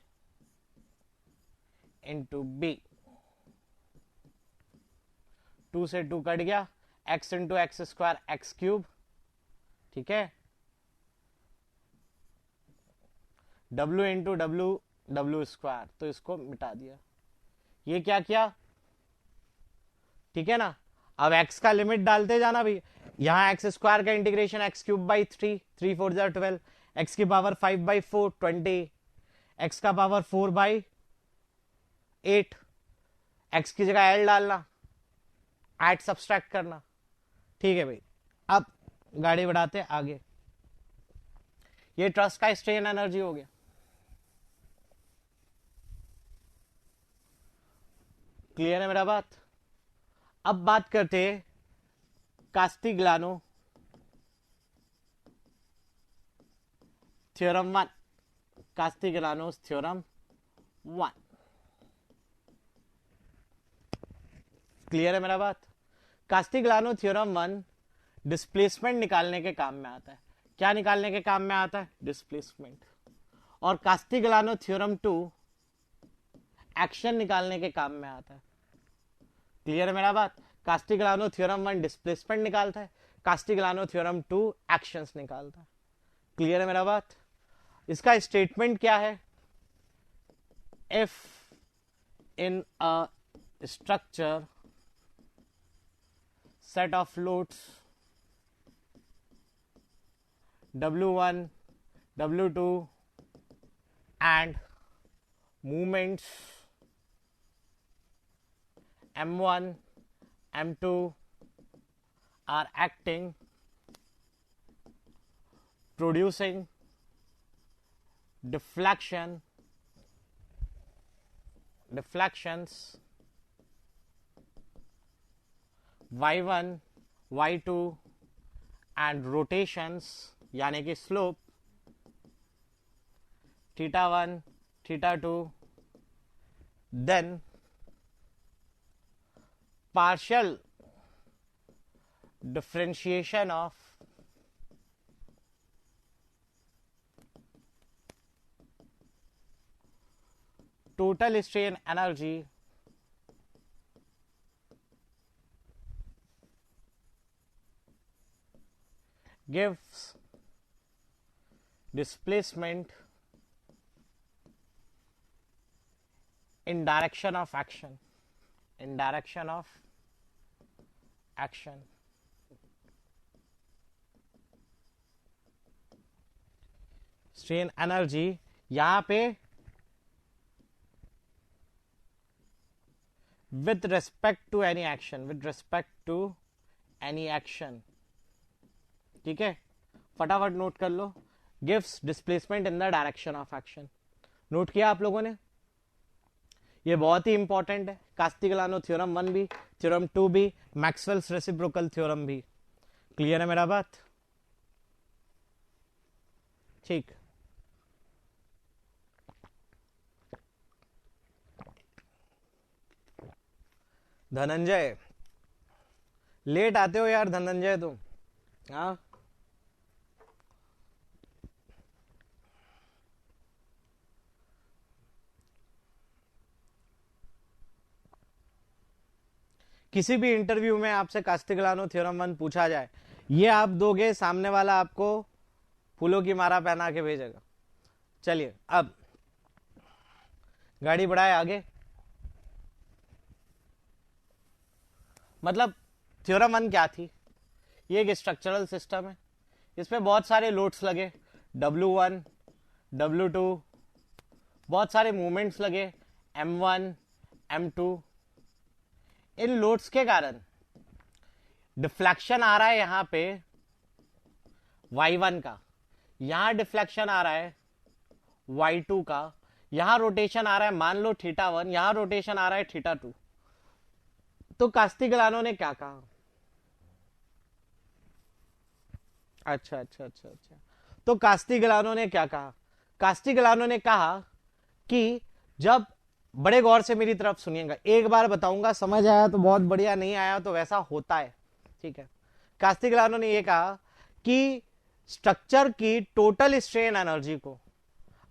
into B। 2 से 2 कट गया, x इंटू x² x³, ठीक है, W इंटू W² तो इसको मिटा दिया। ये क्या किया, ठीक है ना। अब x का लिमिट डालते जाना भाई, यहां x² का इंटीग्रेशन x³/3, 3 4 12, x की पावर 5/4 20, x का पावर 4/8, x की जगह L डालना, ऐड सब्सट्रैक्ट करना, ठीक है भाई। अब गाड़ी बढ़ाते आगे, ये ट्रस का स्ट्रेन एनर्जी हो गया। क्लियर है मेरा बात। अब बात करते Castigliano theorem 1, Castigliano theorem 1। Clear है मेरा बात। कास्टिग्लियानो थ्योरम 1 डिस्प्लेसमेंट निकालने के काम में आता है। क्या निकालने के काम में आता है, डिस्प्लेसमेंट। और कास्टिग्लियानो थ्योरम 2 एक्शन निकालने के काम में आता है। क्लियर है मेरा बात। कास्टिग्लियानो थ्योरम 1 डिस्प्लेसमेंट निकालता है, कास्टिग्लियानो थ्योरम 2 एक्शंस निकालता है। क्लियर है मेरा बात। इसका स्टेटमेंट क्या है, if in a structure set of loads W1, W2 and movements M1, M2 are acting, producing deflections y1, y2 and rotations यानी कि slope θ1, θ2, then partial differentiation of total strain energy gives displacement in direction of action, in direction of action. Strain energy यहां पे with respect to any action, with respect to any action, ठीक है, फटाफट note कर लो, gives displacement in the direction of action. Note किया आप लोगों ने? ये बहुत ही इंपॉर्टेंट है, कास्टिग्लियानो थ्योरम 1 भी, थ्योरम 2 भी, मैक्सवेल्स रेसिप्रोकल थ्योरम भी. क्लियर है मेरा बात? ठीक. धनंजय, लेट आते हो यार धनंजय तुम. हाँ, किसी भी इंटरव्यू में आपसे कास्टिग्लियानो थ्योरम 1 पूछा जाए, ये आप दोगे, सामने वाला आपको फूलों की माला पहना के भेजेगा. चलिए अब गाड़ी बढ़ाए आगे. मतलब थ्योरम 1 क्या थी? ये एक स्ट्रक्चरल सिस्टम है, इसमें बहुत सारे लोड्स लगे, W1, W2, बहुत सारे मूवमेंट्स लगे, M1, M2. इन लोड्स के कारण डिफ्लेक्शन आ रहा है यहां पे Y1 का, यहां डिफ्लेक्शन आ रहा है Y2 का, यहां रोटेशन आ रहा है, मान लो θ1, यहां रोटेशन आ रहा है θ2. तो कास्टिग्लियानो ने क्या कहा? अच्छा. तो कास्टिग्लियानो ने क्या कहा? कास्टिग्लियानो ने कहा कि जब, बड़े गौर से मेरी तरफ सुनिएगा, एक बार बताऊंगा, समझ आया तो बहुत बढ़िया, नहीं आया तो वैसा होता है, ठीक है. कास्टिग्लियानो ने यह कहा कि स्ट्रक्चर की टोटल स्ट्रेन एनर्जी को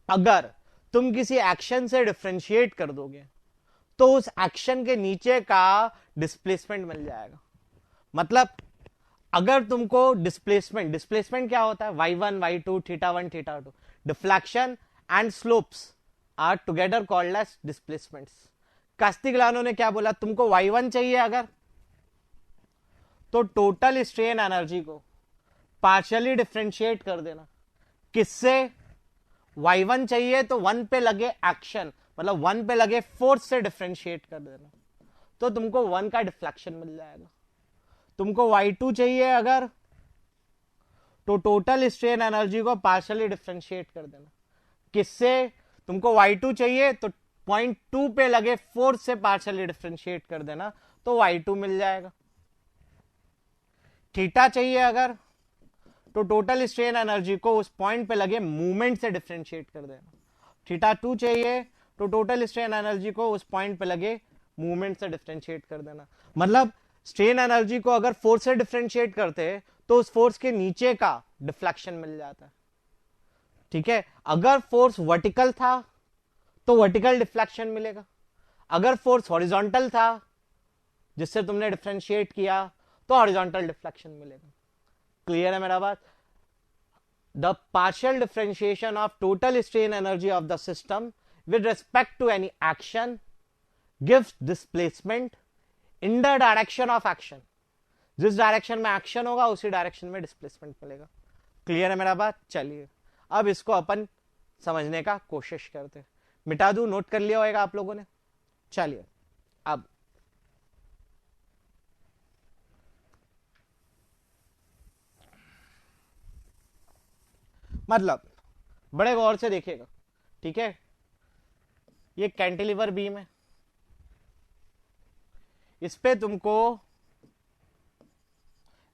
अगर तुम किसी एक्शन से डिफरेंशिएट कर दोगे तो उस एक्शन के नीचे का डिस्प्लेसमेंट मिल जाएगा. मतलब अगर तुमको डिस्प्लेसमेंट क्या होता है? y1, y2, θ1, θ2. Deflection and slopes are together called as displacements. Castigliano ने क्या बोला? तुमको y1 चाहिए अगर, तो टोटल स्ट्रेन एनर्जी को पार्शियली डिफरेंशिएट कर देना. किससे? y1 चाहिए तो 1 पे लगे एक्शन, मतलब 1 पे लगे फोर्स से डिफरेंशिएट कर देना, तो तुमको 1 का डिफ्लेक्शन मिल जाएगा. तुमको y2 चाहिए अगर, तो टोटल स्ट्रेन एनर्जी को पार्शियली डिफरेंशिएट कर देना. किससे? तुमको y2 चाहिए तो 0.2 पे लगे फोर्स से पार्शियली डिफरेंशिएट कर देना, तो y2 मिल जाएगा. थीटा चाहिए अगर, तो टोटल स्ट्रेन एनर्जी को उस पॉइंट पे लगे मूवमेंट से डिफरेंशिएट कर देना. θ2 चाहिए तो टोटल स्ट्रेन एनर्जी को उस पॉइंट पे लगे मूवमेंट से डिफरेंशिएट कर देना. मतलब स्ट्रेन एनर्जी को अगर फोर्स से डिफरेंशिएट करते तो उस फोर्स के नीचे का डिफ्लेक्शन मिल जाता है, ठीक है. अगर फोर्स वर्टिकल था तो वर्टिकल डिफ्लेक्शन मिलेगा, अगर फोर्स हॉरिजॉन्टल था जिससे तुमने डिफरेंशिएट किया तो हॉरिजॉन्टल डिफ्लेक्शन मिलेगा. क्लियर है मेरा बात? The partial differentiation of total strain energy of the system with respect to any action gives displacement in the direction of action. जिस डायरेक्शन में एक्शन होगा उसी डायरेक्शन में डिस्प्लेसमेंट मिलेगा. क्लियर है मेरा बात? चलिए अब इसको अपन समझने का कोशिश करते. मिटा दूं? नोट कर लिया होगा आप लोगों ने? चलिए अब मतलब बड़े गौर से देखिएगा, ठीक है. ये कैंटिलीवर बीम है, इस पे तुमको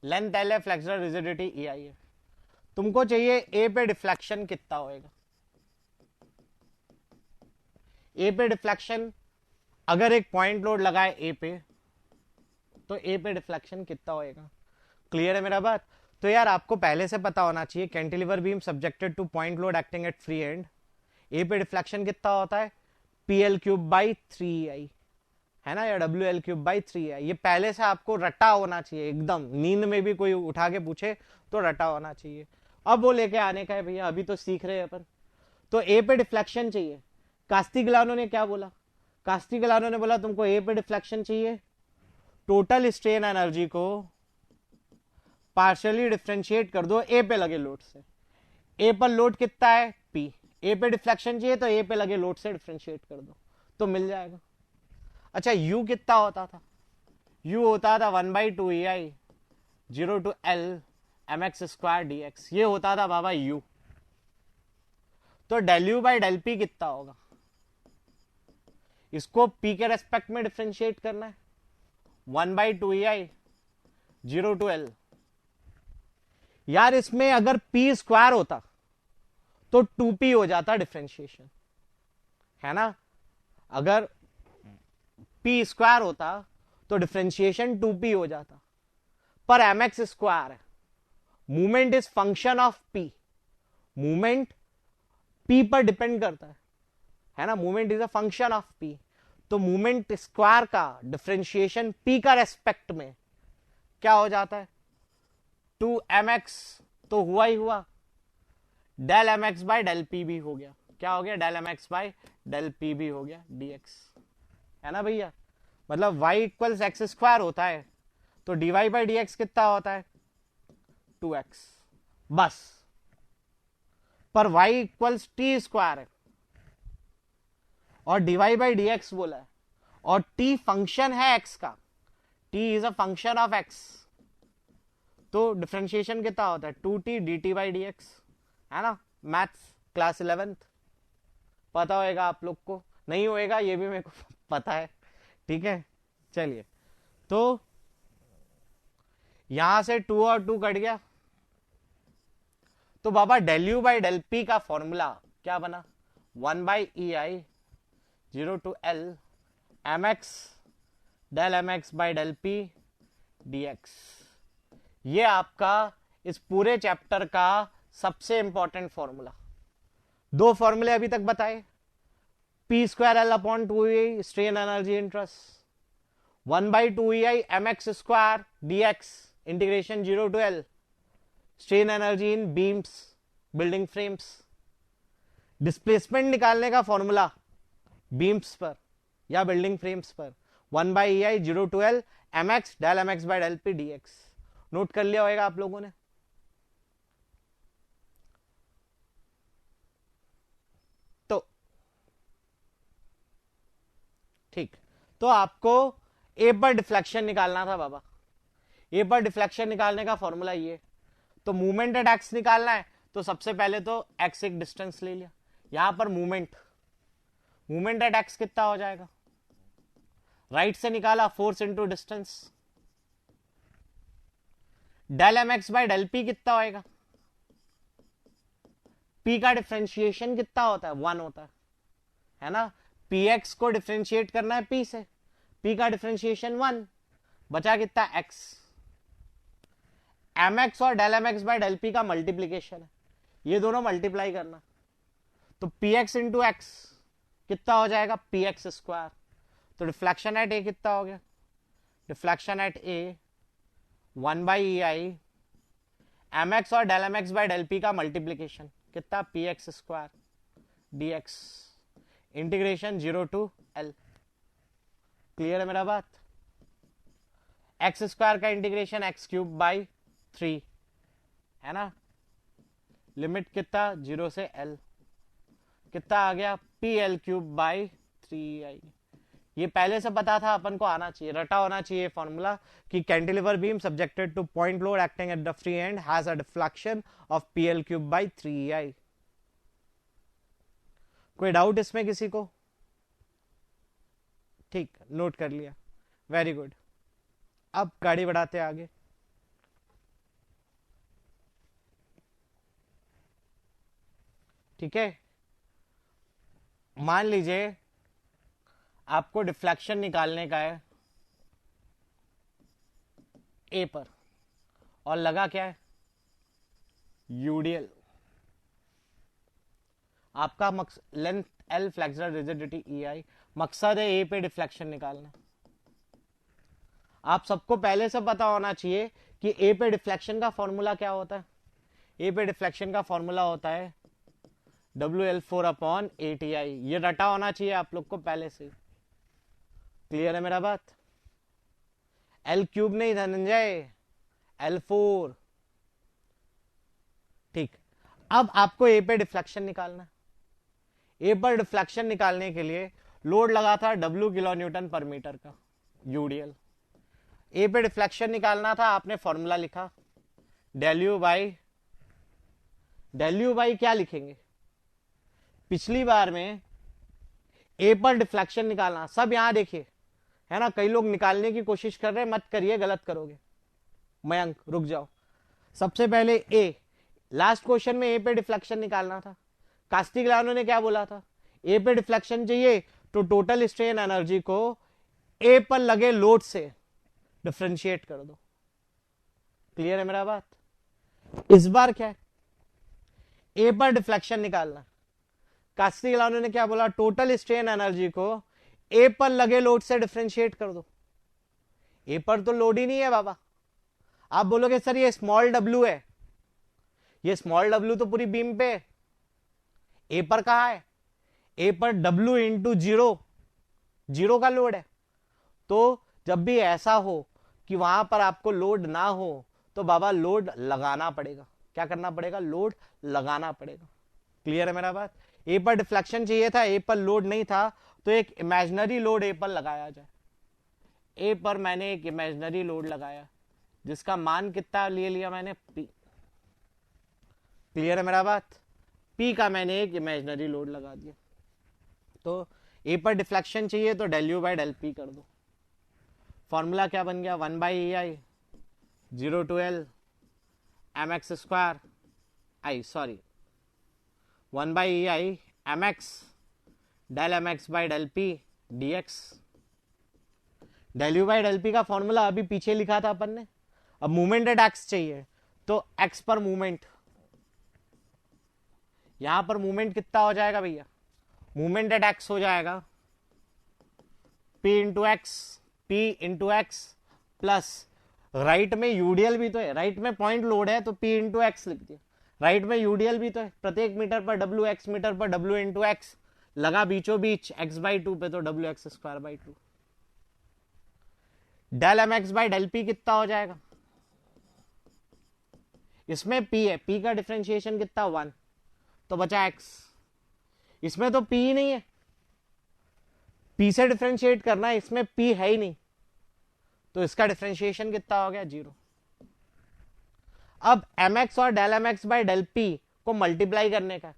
लेंथ एल है, फ्लेक्सुरल रिजिडिटी ई आई है. तुमको चाहिए ए पे डिफ्लेक्शन कितना होएगा. ए पे डिफ्लेक्शन, अगर एक पॉइंट लोड लगाए ए पे, तो ए पे डिफ्लेक्शन कितना होएगा. क्लियर है मेरा बात? तो यार आपको पहले से पता होना चाहिए, cantilever beam subjected to point load acting at free end, A पे डिफ्लेक्शन कितना होता है? पी एल क्यूब बाई 3 है ना, या डब्ल्यू एल क्यूब बाई 3 ये पहले से आपको रटा होना चाहिए, एकदम नींद में भी कोई उठा के पूछे तो रटा होना चाहिए। अब वो लेके आने का है भैया, अभी तो सीख रहे हैं अपन। तो ए पे डिफ्लेक्शन चाहिए। कास्टिग्लियानो ने क्या बोला? कास्टिग्लियानो ने बोला तुमको ए पे डिफ्लेक्शन चाहिए, टोटल स्ट्रेन एनर्जी को पार्शियली डिफ्रेंशिएट कर दो ए पे लगे लोड से। ए पर लोड कितना है? पी। ए पे डिफ्लेक्शन चाहिए तो ए पे लगे लोड से डिफ्रेंशिएट कर दो तो मिल जाएगा। अच्छा यू कितना होता था? यू होता था 1/2 EI 0 to L mx² dx, ये होता था बाबा यू। तो del you by del P कितना होगा? इसको पी के रेस्पेक्ट में डिफ्रेंशिएट करना है, 1/2 EI 0 to L। यार इसमें अगर पी स्क्वायर होता तो 2p हो जाता डिफ्रेंशिएशन, है ना। अगर पी स्क्वायर होता तो डिफ्रेंशिएशन 2p हो जाता, पर mx स्क्वायर है। Movement is function of p, movement p पर डिपेंड करता है ना, movement is a function of p। तो मूवमेंट स्क्वायर का डिफ्रेंशिएशन p का रेस्पेक्ट में क्या हो जाता है? 2mx तो हुआ ही हुआ, del mx by del P भी हो गया। क्या हो गया? Del mx by del P भी हो गया dx, है ना भैया। मतलब y इक्वल्स एक्स स्क्वायर होता है तो dy बाई डी एक्स कितना होता है? 2x बस। पर y इक्वल्स टी स्क्वायर है और dy बाई डी एक्स बोला है, और t फंक्शन है x का, t is a function of x, तो डिफरेंशिएशन कितना होता है? 2t dt by D x, है ना। मैथ्स क्लास 11th पता होएगा आप लोग को, नहीं होएगा ये भी मेरे को पता है, ठीक है। चलिए तो यहां से 2 और 2 कट गया, तो बाबा del you by del P का फॉर्मूला क्या बना? 1/EI 0 to L mx del mx by del P dx। ये आपका इस पूरे चैप्टर का सबसे इंपॉर्टेंट फॉर्मूला। 2 फॉर्मूले अभी तक बताए, P square L upon 2E strain energy interest, 1/2EI mx square dx integration 0 to L strain energy in beams building frames. Displacement निकालने का फॉर्मूला बीम्स पर या बिल्डिंग फ्रेम्स पर 1/EI 0 to L mx del mx by del P dx। Note कर लिया होगा आप लोगों ने। तो ठीक, तो आपको ए पर डिफ्लेक्शन निकालना था बाबा। ए पर डिफ्लेक्शन निकालने का फॉर्मूला ये, तो मूवमेंट एट एक्स निकालना है तो सबसे पहले तो एक्स एक डिस्टेंस ले लिया। यहां पर मूवमेंट एट एक्स कितना हो जाएगा? राइट से निकाला, force into distance, del M x by del P कितना होएगा? पी का डिफ्रेंशिएशन कितना होता है? 1 होता है ना। पी एक्स को डिफ्रेंशिएट करना है पी से, पी का डिफ्रेंशिएशन 1, बचा कितना? एक्स। एम एक्स और del M x by del P का मल्टीप्लीकेशन है, ये दोनों मल्टीप्लाई करना, तो पी एक्स इंटू एक्स कितना हो जाएगा? P x square. तो डिफ्लेक्शन एट ए कितना हो गया? Deflection at A 1/EI M x और del M x by del P का मल्टीप्लीकेशन कितना? P x square dx integration 0 to L। Clear है मेरा बात? एक्स स्क्वायर का इंटीग्रेशन एक्स क्यूब बाई 3, है ना। लिमिट कितना? 0 से L, कितना आ गया? P L cube by 3I। ये पहले से पता था, अपन को आना चाहिए, रटा होना चाहिए फॉर्मूला कि cantilever beam subjected to point load acting eight the free end has a deflection of P L cube by 3I। कोई डाउट इसमें किसी को? ठीक, नोट कर लिया, वेरी गुड। अब गाड़ी बढ़ाते आगे। ठीक है, मान लीजिए आपको डिफ्लेक्शन निकालने का है ए पर, और लगा क्या है? यूडीएल। आपका लेंथ एल फ्लेक्सुरल रिजिडिटी ई आई। मकसद है ए पे डिफ्लेक्शन निकालना। आप सबको पहले से पता होना चाहिए कि ए पे डिफ्लेक्शन का फॉर्मूला क्या होता है। ए पे डिफ्लेक्शन का फॉर्मूला होता है WL4/ATI। ये रटा होना चाहिए आप लोग को पहले से। क्लियर है मेरा बात? L³ नहीं धनंजय, L4। ठीक, अब आपको ए पे डिफ्लेक्शन निकालना। ए पर डिफ्लेक्शन निकालने के लिए लोड लगा था W किलो न्यूटन पर मीटर का, यूडीएल। ए पे डिफ्लेक्शन निकालना था, आपने फॉर्मूला लिखा डेल्यू बाई क्या लिखेंगे? पिछली बार में ए पर डिफ्लेक्शन निकालना, सब यहां देखिए, है ना। कई लोग निकालने की कोशिश कर रहे हैं, मत करिए, गलत करोगे। मयंक रुक जाओ। सबसे पहले ए, लास्ट क्वेश्चन में ए पे डिफ्लेक्शन निकालना था। कास्टिग्लियानो ने क्या बोला था? ए पे डिफ्लेक्शन चाहिए तो टोटल स्ट्रेन एनर्जी को ए पर लगे लोड से डिफरेंशिएट कर दो। क्लियर है मेरा बात? इस बार क्या है? ए पर डिफ्लेक्शन निकालना। कास्टिग्लियानो ने क्या बोला? टोटल स्ट्रेन एनर्जी को ए पर लगे लोड से डिफरेंशिएट कर दो। ए पर तो लोड ही नहीं है बाबा। आप बोलोगे सर ये स्मॉल डब्ल्यू है, ये स्मॉल डब्ल्यू तो पूरी बीम पे। ए पर कहा है? ए पर डब्ल्यू इंटू जीरो का लोड है। तो जब भी ऐसा हो कि वहां पर आपको लोड ना हो, तो बाबा लोड लगाना पड़ेगा। क्या करना पड़ेगा? लोड लगाना पड़ेगा। क्लियर है मेरा बात? ए पर डिफ्लेक्शन चाहिए था, ए पर लोड नहीं था, तो एक इमेजिनरी लोड ए पर लगाया जाए। ए पर मैंने एक इमेजिनरी लोड लगाया, जिसका मान कितना ले लिया मैंने? पी। क्लियर है मेरा बात? पी का मैंने एक इमेजिनरी लोड लगा दिया। तो ए पर डिफ्लेक्शन चाहिए तो डेल्यू बाई डेल पी कर दो। फॉर्मूला क्या बन गया? 1/EI 0 to L mx square, 1/EI mx del mx by del P dx। Del U by del P का फॉर्मूला अभी पीछे लिखा था अपन ने। अब मूवमेंट एट एक्स चाहिए, तो एक्स पर मूवमेंट, यहां पर मूवमेंट कितना हो जाएगा भैया? मूवमेंट एट एक्स हो जाएगा P into X plus, right में यूडीएल भी तो है, राइट में पॉइंट लोड है तो P इंटू एक्स लिख दिया। राइट में यूडीएल भी तो है, प्रत्येक मीटर पर W, x मीटर पर W इंटू एक्स, लगा बीचों बीच x/2 पे, तो WX square by 2। Del mx by del P कितना हो जाएगा? इसमें P है, P का डिफरेंशिएशन कितना? 1, तो बचा x। इसमें तो P ही नहीं है, P से डिफरेंशिएट करना है, इसमें P है ही नहीं, तो इसका डिफरेंशिएशन कितना हो गया? 0। अब mx और del mx by del P को मल्टीप्लाई करने का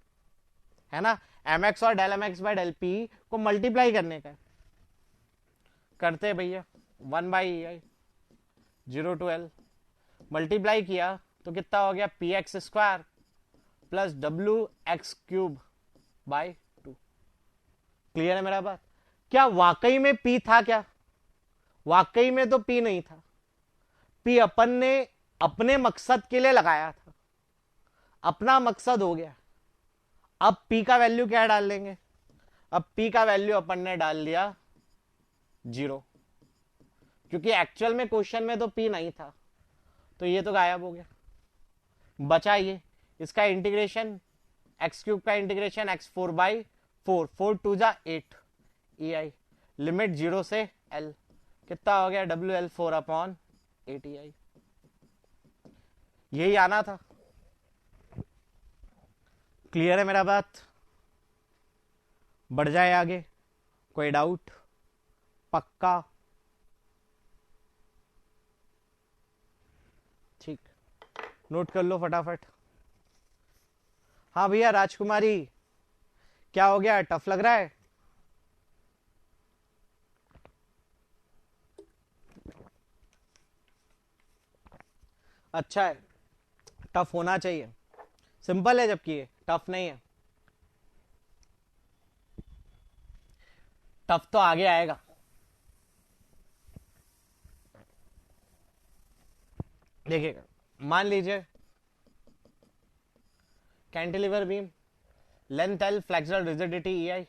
है ना, mx और del mx by del P को मल्टीप्लाई करने का करते भैया। 1/EI 0 to L मल्टीप्लाई किया तो कितना हो गया? px square plus WX³ by 2। Clear है मेरा बात? क्या वाकई में P था क्या? वाकई में तो P नहीं था। P अपन ने अपने मकसद के लिए लगाया था, अपना मकसद हो गया। अब P का वैल्यू क्या डाल लेंगे? अब P का वैल्यू अपन ने डाल दिया 0, क्योंकि एक्चुअल में क्वेश्चन में तो P नहीं था, तो ये तो गायब हो गया। बचा ये, इसका इंटीग्रेशन, x³ का इंटीग्रेशन x4/4, 4 2 जा 8 EI, लिमिट 0 से L, कितना हो गया? WL4/ATI। यही आना था। क्लियर है मेरा बात? बढ़ जाए आगे, कोई डाउट? पक्का? ठीक, नोट कर लो फटाफट। हाँ भैया राजकुमारी, क्या हो गया? टफ लग रहा है? अच्छा है, टफ होना चाहिए। सिंपल है जबकि ये टफ नहीं है। टफ तो आगे आएगा। देखिएगा, मान लीजिए cantilever beam, length L, flexural rigidity EI,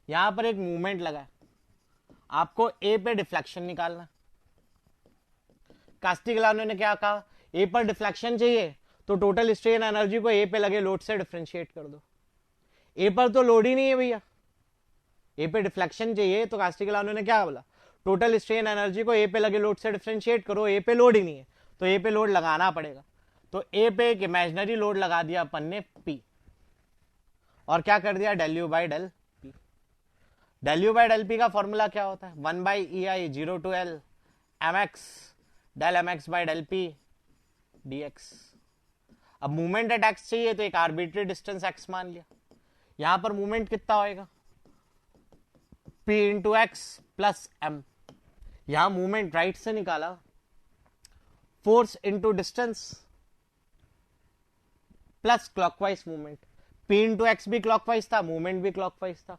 यहां पर एक मूवमेंट लगा है, आपको ए पे डिफ्लेक्शन निकालना। कास्टिग्लियानो ने क्या कहा, ए पर डिफ्लेक्शन चाहिए तो टोटल स्ट्रेन एनर्जी को ए पे लगे लोड से डिफरेंशिएट कर दो। ए पर तो लोड ही नहीं है भैया, ए पे डिफ्लेक्शन चाहिए, तो कास्टिग्लियानो ने क्या बोला, टोटल स्ट्रेन एनर्जी को ए पे लगे लोड से डिफरेंशिएट करो। ए पे लोड ही नहीं है तो ए पे लोड लगाना पड़ेगा, तो ए पे एक इमेजिनरी लोड लगा दिया अपन ने पी, और क्या कर दिया, del you by del P. Del you by del P का फॉर्मूला क्या होता है, 1 by E I 0 to L M X del M x by del P D X. अब मूवमेंट एट एक्स चाहिए तो एक आर्बिट्री डिस्टेंस एक्स मान लिया, यहां पर मूवमेंट कितना होएगा, p into X plus M. यहां मूवमेंट राइट से निकाला, force into distance plus clockwise movement. p into X भी क्लॉकवाइज था, मूवमेंट भी क्लॉकवाइज था।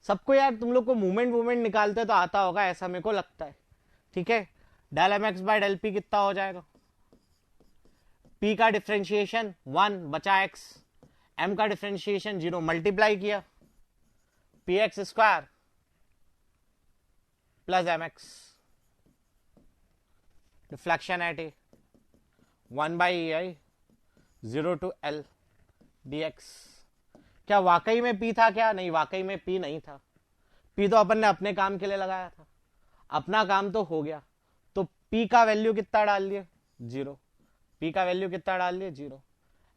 सबको यार तुम लोग को मूवमेंट निकालते तो आता होगा, ऐसा मेरे को लगता है, ठीक है। Del M x by del P कितना हो जाएगा, p का डिफ्रेंशिएशन 1 बचा x, m का डिफ्रेंशिएशन 0, मल्टीप्लाई किया P x square plus m x, deflection at A 1 by E I 0 to L d x. क्या वाकई में p था क्या, नहीं वाकई में p नहीं था, p तो अपन ने अपने काम के लिए लगाया था, अपना काम तो हो गया, तो p का वैल्यू कितना डाल दिया 0, p का वैल्यू कितना डाल दिया 0।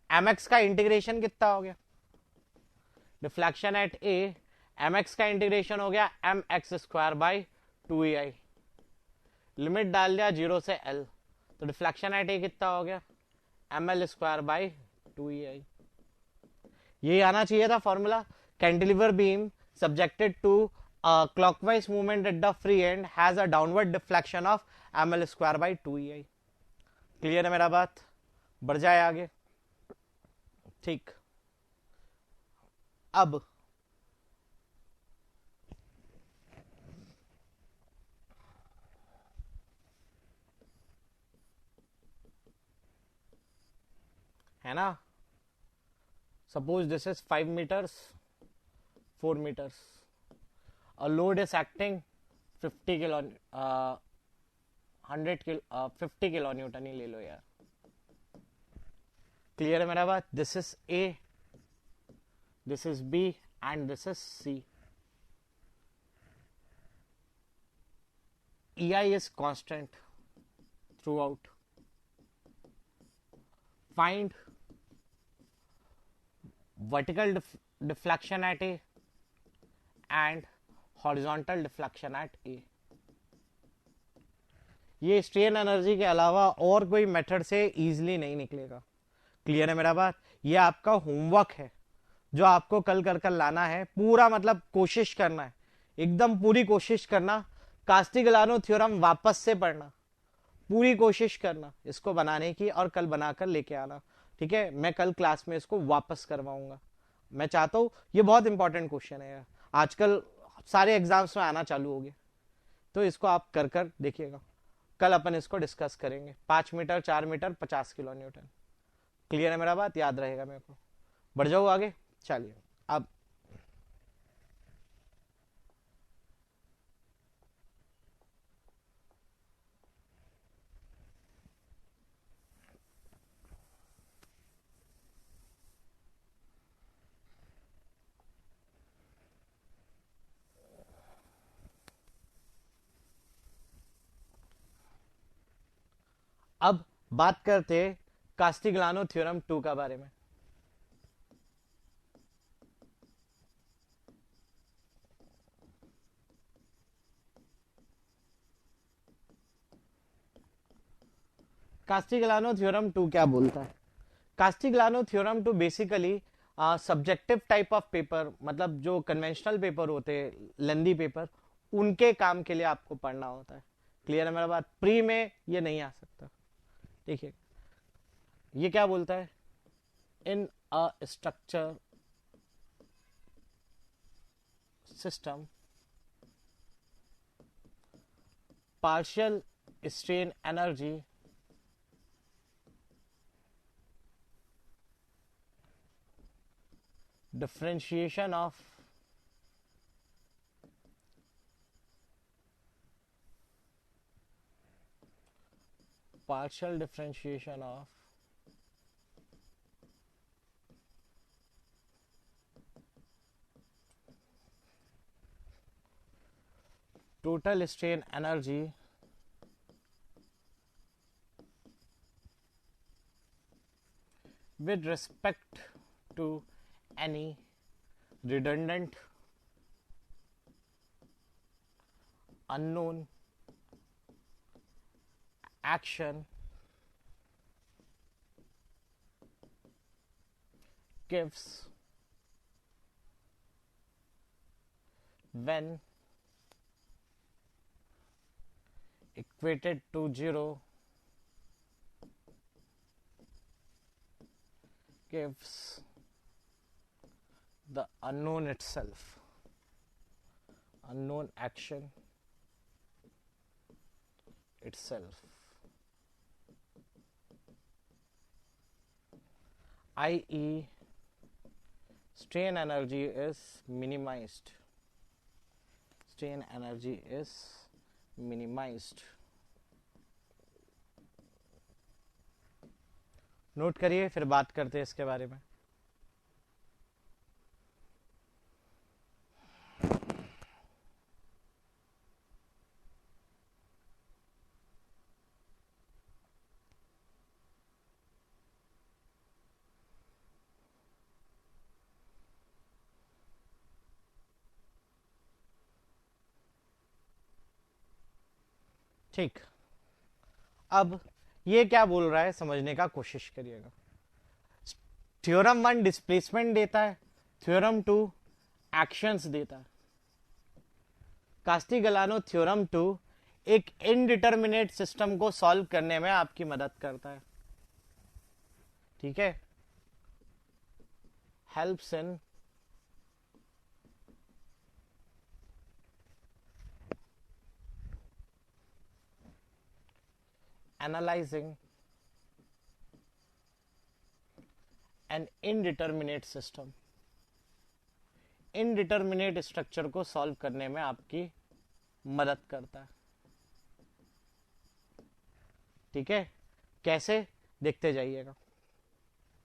एम एक्स का इंटीग्रेशन कितना हो गया, deflection at A, m x का इंटीग्रेशन हो गया m x square by 2ei, limit डाल दिया 0 से l, तो डिफ्लेक्शन एट ए कितना हो गया M L square by 2ei। यही आना चाहिए था formula. Cantilever beam subjected to clockwise movement at the free end has a downward deflection of M L square by 2ei। Clear है मेरा बात, बढ़ जाए आगे, ठीक। अब है ना, suppose this is 5 meters 4 meters, a load is acting 50 kilo 100 kilo 50 kilo newton ही ले लो यार। क्लियर है मेरा बात, this is A, this is B and this is C. EI is constant throughout. Find vertical deflection at A and horizontal deflection at A. ये strain energy के अलावा और कोई मेथड से इजीली नहीं निकलेगा। क्लियर है मेरा बात, ये आपका होमवर्क है जो आपको कल कर लाना है, पूरा मतलब कोशिश करना है, एकदम पूरी कोशिश करना, कास्टिग्लियानो थ्योरम वापस से पढ़ना, पूरी कोशिश करना इसको बनाने की और कल बनाकर लेके आना, ठीक है। मैं कल क्लास में इसको वापस करवाऊंगा। मैं चाहता हूं, ये बहुत इंपॉर्टेंट क्वेश्चन है यार, आजकल सारे एग्जाम्स में आना चालू हो गए, तो इसको आप कर देखिएगा। कल अपन इसको डिस्कस करेंगे, 5 metre 4 metre 50 kilo newton. Clear है मेरा बात, याद रहेगा मेरे को। बढ़ जाओ आगे, चलिए अब अब बात करते कास्टिग्लियानो थ्योरम 2 का बारे में। कास्टिग्लियानो थ्योरम 2 क्या बोलता है, Castigliano theorem 2 basically subjective type of paper, मतलब जो कन्वेंशनल पेपर होते हैं लेंदी पेपर, उनके काम के लिए आपको पढ़ना होता है। क्लियर है मेरा बात, प्री में ये नहीं आ सकता। देखिए ये क्या बोलता है, in a structure system partial strain energy differentiation of partial differentiation of total strain energy with respect to any redundant, unknown action gives when equated to 0 gives the unknown itself, unknown action itself, i.e. strain energy is minimized. Strain energy is minimized. Note करिए, फिर बात करते हैं इसके बारे में. ठीक, अब ये क्या बोल रहा है समझने का कोशिश करिएगा. थ्योरम 1 डिस्प्लेसमेंट देता है, थ्योरम 2 एक्शंस देता है. कास्टिग्लिआनो थ्योरम 2 एक इनडिटरमिनेट सिस्टम को सॉल्व करने में आपकी मदद करता है. ठीक है, helps in analyzing an indeterminate system. Indeterminate structure को सॉल्व करने में आपकी मदद करता है. ठीक है, कैसे देखते जाइएगा.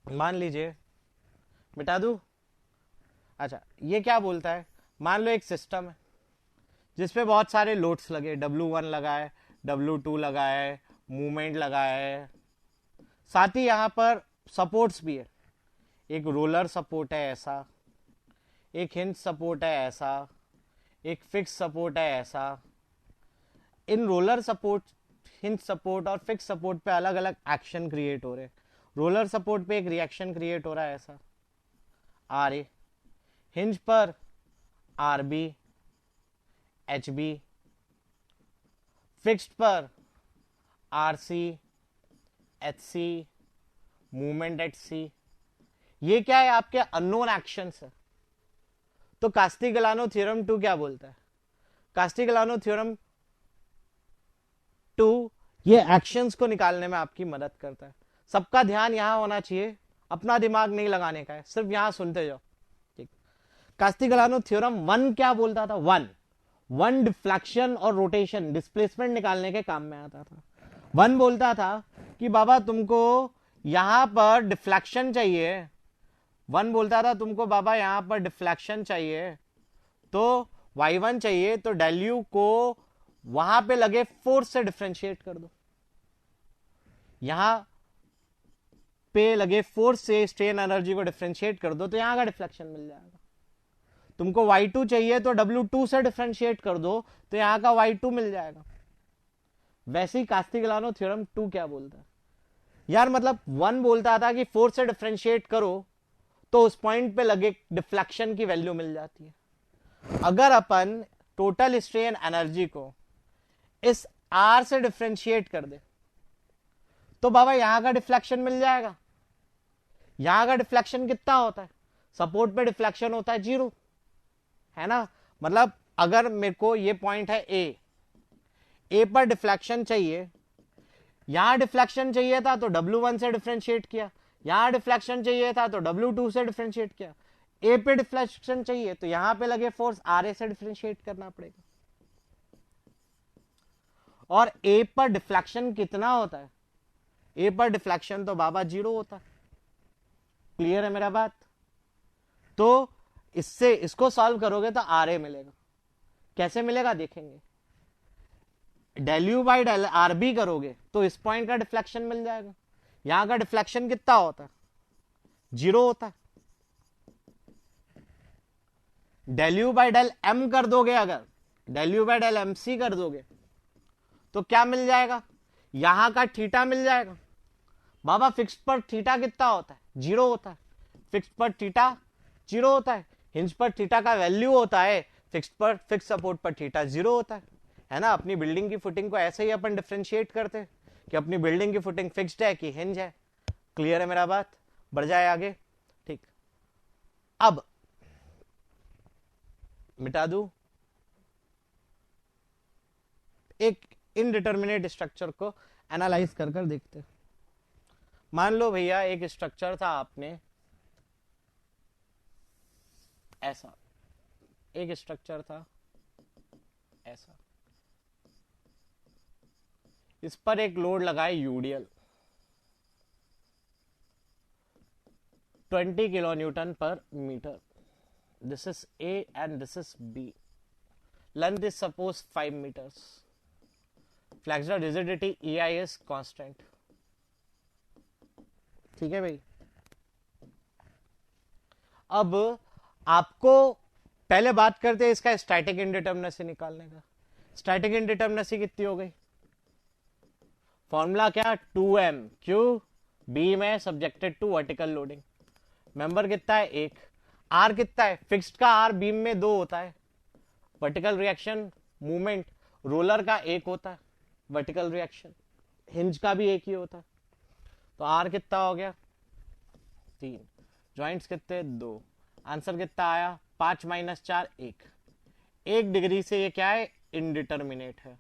मान लीजिए, मिटा दूं. अच्छा, ये क्या बोलता है, मान लो एक सिस्टम है जिसपे बहुत सारे लोड्स लगे, W1 लगा है, W2 लगा है, मूवमेंट लगा है, साथ ही यहां पर सपोर्ट्स भी है. एक रोलर सपोर्ट है ऐसा, एक हिंज सपोर्ट है ऐसा, एक फिक्स सपोर्ट है ऐसा. इन रोलर सपोर्ट, हिंज सपोर्ट और फिक्स सपोर्ट पे अलग अलग एक्शन क्रिएट हो रहे हैं. रोलर सपोर्ट पे एक रिएक्शन क्रिएट हो रहा है ऐसा, आर ए. हिंज पर R B, H B. Fixed पर R C, H C, moment at C. ये क्या है, आपके अननोन एक्शंस है. तो कास्टिग्लिआनो थ्योरम 2 क्या बोलता है, कास्टिग्लिआनो थ्योरम 2 ये एक्शंस को निकालने में आपकी मदद करता है. सबका ध्यान यहां होना चाहिए, अपना दिमाग नहीं लगाने का है, सिर्फ यहां सुनते जाओ. ठीक, कास्टिग्लिआनो थ्योरम 1 क्या बोलता था, वन डिफ्लेक्शन और रोटेशन, डिस्प्लेसमेंट निकालने के काम में आता था. 1 बोलता था कि बाबा तुमको यहां पर डिफ्लेक्शन चाहिए. 1 बोलता था तुमको बाबा यहां पर डिफ्लेक्शन चाहिए, तो y1 चाहिए, तो डेल यू को वहां पे लगे फोर्स से डिफरेंशिएट कर दो. यहां पे लगे फोर्स से स्ट्रेन एनर्जी को डिफरेंशिएट कर दो, तो यहां का डिफ्लेक्शन मिल जाएगा. तुमको y2 चाहिए तो W2 से डिफरेंशिएट कर दो, तो यहां का y2 मिल जाएगा. वैसे ही कास्टिग्लिआनो थ्योरम 2 क्या बोलता है यार, मतलब 1 बोलता था कि फोर्स से डिफरेंशिएट करो तो उस पॉइंट पे लगे डिफ्लेक्शन की वैल्यू मिल जाती है. अगर अपन टोटल स्ट्रेन एनर्जी को इस R से डिफरेंशिएट कर दे तो बाबा यहां का डिफ्लेक्शन मिल जाएगा. यहां का डिफ्लेक्शन कितना होता है, सपोर्ट पे डिफ्लेक्शन होता है 0, है ना. मतलब अगर मेरे को ये पॉइंट है ए पर डिफ्लेक्शन चाहिए, यहां डिफ्लेक्शन चाहिए था तो W1 से डिफरेंशिएट किया, यहां डिफ्लेक्शन चाहिए था तो W2 से डिफरेंशिएट किया. ए पे डिफ्लेक्शन चाहिए तो यहां पे लगे फोर्स RA से डिफरेंशिएट करना पड़ेगा. और ए पर डिफ्लेक्शन कितना होता है, ए पर डिफ्लेक्शन तो बाबा 0 होता है। क्लियर है मेरा बात? तो इससे इसको सॉल्व करोगे तो आर ए मिलेगा। कैसे मिलेगा देखेंगे। Del you by del R B करोगे तो इस पॉइंट का डिफ्लेक्शन मिल जाएगा। यहां का डिफ्लेक्शन कितना होता है? 0 होता है। Del you by del M कर दोगे, अगर del you by del M C कर दोगे तो क्या मिल जाएगा? यहां का थीटा मिल जाएगा। बाबा फिक्स्ड पर थीटा कितना होता है? 0 होता है। फिक्स्ड पर थीटा 0 होता है। हिंज पर थीटा का वैल्यू होता है, फिक्स सपोर्ट पर थीटा 0 होता है ना। अपनी बिल्डिंग की फुटिंग को ऐसे ही अपन डिफरेंशिएट करते हैं कि अपनी बिल्डिंग की फुटिंग फिक्स्ड है कि हिंज है। क्लियर है मेरा बात? बढ़ जाए आगे। ठीक, अब मिटा दू एक इनडिटर्मिनेट स्ट्रक्चर को एनालाइज कर देखते हैं। मान लो भैया एक स्ट्रक्चर था, आपने ऐसा एक स्ट्रक्चर था ऐसा, इस पर एक लोड लगाए यूडीएल 20 किलो न्यूटन पर metre. This is A and this is B. Length is suppose 5 meters। Flexural rigidity EI is constant. ठीक है भाई। अब आपको पहले बात करते हैं इसका स्टैटिक इंडिटर्मिनेसी निकालने का। स्टैटिक इंडिटर्मिनेसी कितनी हो गई? फॉर्मूला क्या? 2m क्यों? बीम है subjected to vertical loading. Member कितना है? 1। आर कितना है? फिक्स्ड का आर बीम में 2 होता है। वर्टिकल रिएक्शन मूवमेंट रोलर का 1 होता है। वर्टिकल रिएक्शन हिंज का भी 1 ही होता है। तो आर कितना हो गया? 3। जॉइंट्स कितने? 2। आंसर कितना आया? 5 - 4 1। 1 डिग्री से ये क्या है? इनडिटर्मिनेट है।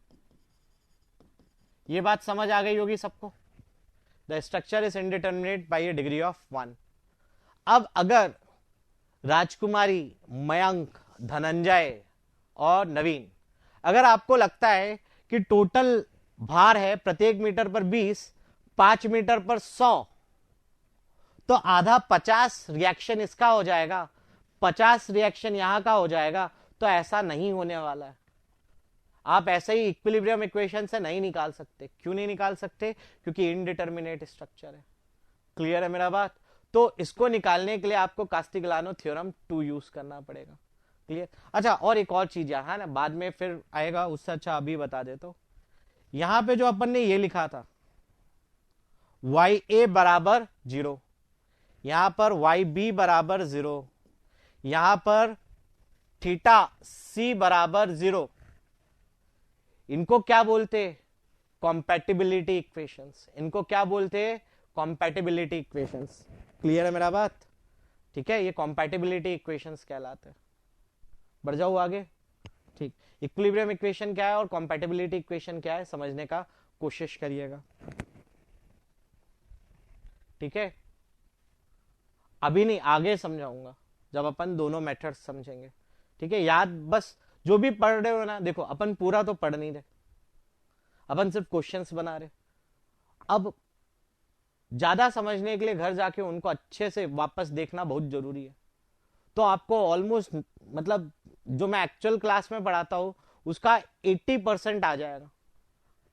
ये बात समझ आ गई होगी सबको। The structure is indeterminate by A degree of 1। अब अगर राजकुमारी, मयंक, धनंजय और नवीन, अगर आपको लगता है कि टोटल भार है प्रत्येक मीटर पर 20, 5 मीटर पर 100, तो आधा 50 रिएक्शन इसका हो जाएगा, 50 रिएक्शन यहां का हो जाएगा। तो ऐसा नहीं होने वाला है। आप ऐसे ही इक्विलिब्रियम इक्वेशन से नहीं निकाल सकते। क्यों नहीं निकाल सकते? क्योंकि इनडिटर्मिनेट स्ट्रक्चर है। क्लियर है मेरा बात? तो इसको निकालने के लिए आपको कास्टिग्लियानो थ्योरम 2 यूज करना पड़ेगा। क्लियर? अच्छा, और एक और चीज है ना, बाद में फिर आएगा, उससे अच्छा अभी बता देता हूं। यहां पे जो अपन ने ये लिखा था YA बराबर 0, यहां पर YB बराबर 0, यहां पर थीटा C बराबर 0, इनको क्या बोलते? Compatibility equations. इनको क्या बोलते? Compatibility equations. क्लियर है मेरा बात? ठीक है, ये कॉम्पैटिबिलिटी इक्वेशंस कहलाते हैं। बढ़ जाओ आगे। ठीक, इक्विलिब्रियम इक्वेशन क्या है और कॉम्पैटिबिलिटी इक्वेशन क्या है समझने का कोशिश करिएगा। ठीक है, अभी नहीं, आगे समझाऊंगा जब अपन दोनों मेथड्स समझेंगे। ठीक है, याद बस जो भी पढ़ रहे हो ना, देखो अपन पूरा तो पढ़ नहीं रहे, अपन सिर्फ क्वेश्चंस बना रहे। अब ज्यादा समझने के लिए घर जाके उनको अच्छे से वापस देखना बहुत जरूरी है। तो आपको ऑलमोस्ट, मतलब जो मैं एक्चुअल क्लास में पढ़ाता हूं उसका 80% आ जाएगा।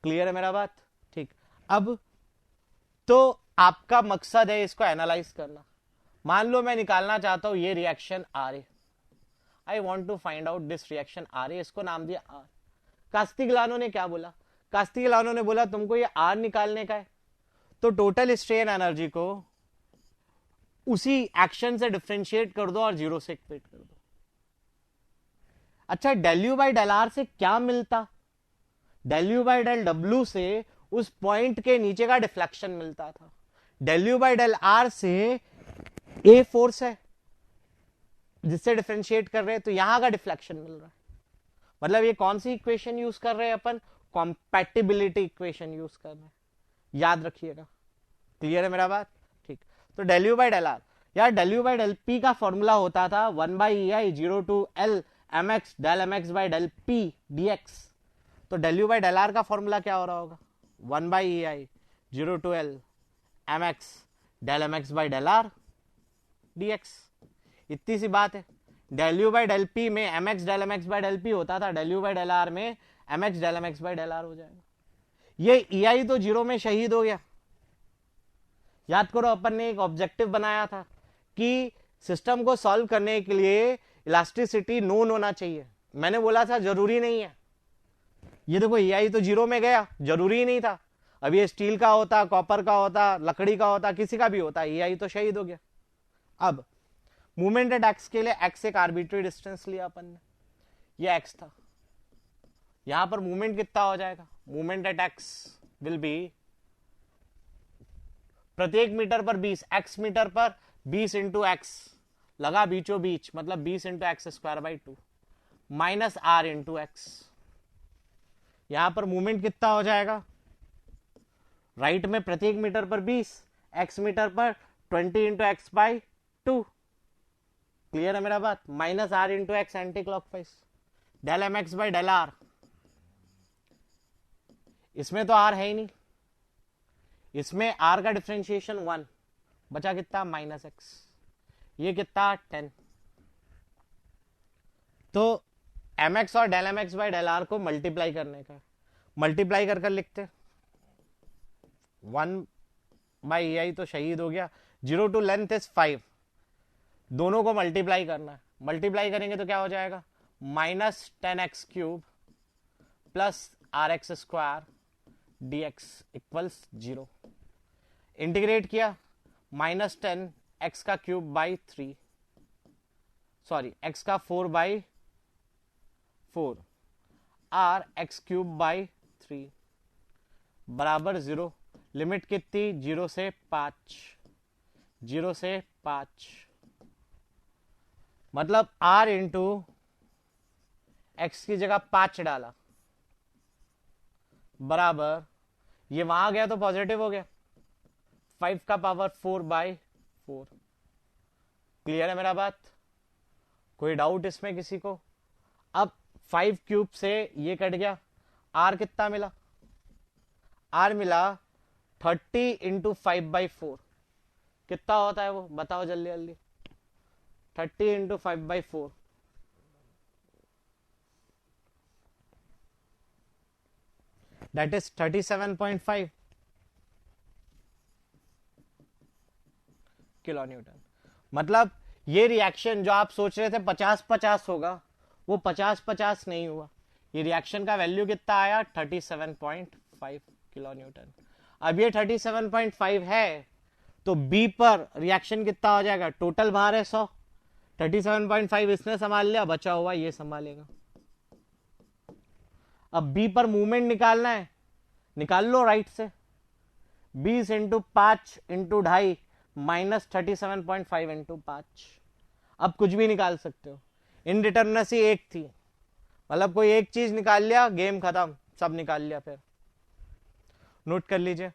क्लियर है मेरा बात? ठीक, अब तो आपका मकसद है इसको एनालाइज करना। मान लो मैं निकालना चाहता हूं ये reaction R A, I want to find out this reaction R A, इसको नाम दिया आर। कास्टिग्लियानो ने क्या बोला? कास्टिग्लियानो ने बोला तुमको ये आर निकालने का है, तो टोटल स्ट्रेन एनर्जी को उसी एक्शन से डिफरेंशिएट कर दो और 0 से इक्वेट कर दो। अच्छा, del you by del R से क्या मिलता? Del you by del W से उस पॉइंट के नीचे का डिफ्लेक्शन मिलता था। Del you by del R से ए फोर्स है जिससे डिफरेंशिएट कर रहे हैं, तो यहां का डिफ्लेक्शन मिल रहा है। मतलब ये कौन सी इक्वेशन यूज कर रहे हैं अपन? कॉम्पैटिबिलिटी इक्वेशन यूज कर रहे हैं, याद रखिएगा। क्लियर है मेरा बात? ठीक, तो del you by del R, यार del you by del P का फॉर्मूला होता था 1/EI 0 to L mx del mx by del P dx। तो del you by del R का फॉर्मूला क्या हो रहा होगा? 1/EI 0 to L M X del M x by del R D X. इतनी सी बात है। Del you by del P में M X del M x by del P होता था, del you by del R में M X del M x by del R हो जाएगा। ये ई आई तो जीरो में शहीद हो गया। याद करो अपन ने एक ऑब्जेक्टिव बनाया था कि सिस्टम को सॉल्व करने के लिए इलास्टिसिटी नोन होना चाहिए। मैंने बोला था जरूरी नहीं है। ये देखो ई आई तो जीरो में गया, जरूरी ही नहीं था। अब ये स्टील का होता, कॉपर का होता, लकड़ी का होता, किसी का भी होता, ई आई तो शहीद हो गया। अब मूवमेंट एट एक्स के लिए एक्स एक आर्बिट्री डिस्टेंस लिया अपन ने, ये एक्स था। यहां पर मूवमेंट कितना हो जाएगा? Movement at x will be प्रत्येक मीटर पर 20, एक्स मीटर पर 20 इंटू एक्स लगा बीचों बीच, मतलब 20 into x square by 2 minus R into x. यहां पर मूवमेंट कितना हो जाएगा? राइट में प्रत्येक मीटर पर 20, एक्स मीटर पर 20 इंटू एक्स बाई 2। क्लियर है मेरा बात? Minus R into x anti clockwise, del M x by del R. इसमें तो आर है ही नहीं, इसमें आर का डिफरेंशिएशन 1, बचा कितना? Minus x. ये कितना? 10। तो एम एक्स और del M x by del R को मल्टीप्लाई करने का, मल्टीप्लाई कर लिखते 1 बाई ई आई तो शहीद हो गया। 0 टू लेंथ इज 5, दोनों को मल्टीप्लाई करना है। मल्टीप्लाई करेंगे तो क्या हो जाएगा? Minus 10x cube plus R x square d x equals 0। Integrate किया, माइनस 10 एक्स का क्यूब बाई 3, सॉरी एक्स का 4 by 4, R x cube by 3 बराबर 0। लिमिट कितनी? 0 से 5, 0 से 5, मतलब r इंटू एक्स की जगह 5 डाला, बराबर ये वहां गया तो पॉजिटिव हो गया, 5 का पावर 4 बाई 4। क्लियर है मेरा बात? कोई डाउट इसमें किसी को? अब 5 क्यूब से ये कट गया, r कितना मिला? r मिला 30 इंटू 5 बाई 4। कितना होता है वो? बताओ जल्दी जल्दी। 30 into 5 by 4, that is 37.5 kilo Newton. मतलब ये रिएक्शन जो आप सोच रहे थे 50-50 होगा, वो 50-50 नहीं हुआ। ये रिएक्शन का वैल्यू कितना आया? 37.5 किलो न्यूटन। अब ये 37.5 है तो बी पर रिएक्शन कितना हो जाएगा? टोटल भार है 100, 37.5 इसने संभाल लिया, बचा हुआ ये संभालेगा। अब बी पर मूवमेंट निकालना है, निकाल लो राइट से। 20 इंटू 5 इंटू 2.5 माइनस 37.5 इंटू 5। अब कुछ भी निकाल सकते हो, इनडिटर्मिनेसी एक थी, मतलब कोई एक चीज निकाल लिया, गेम खत्म, सब निकाल लिया। फिर नोट कर लीजिए,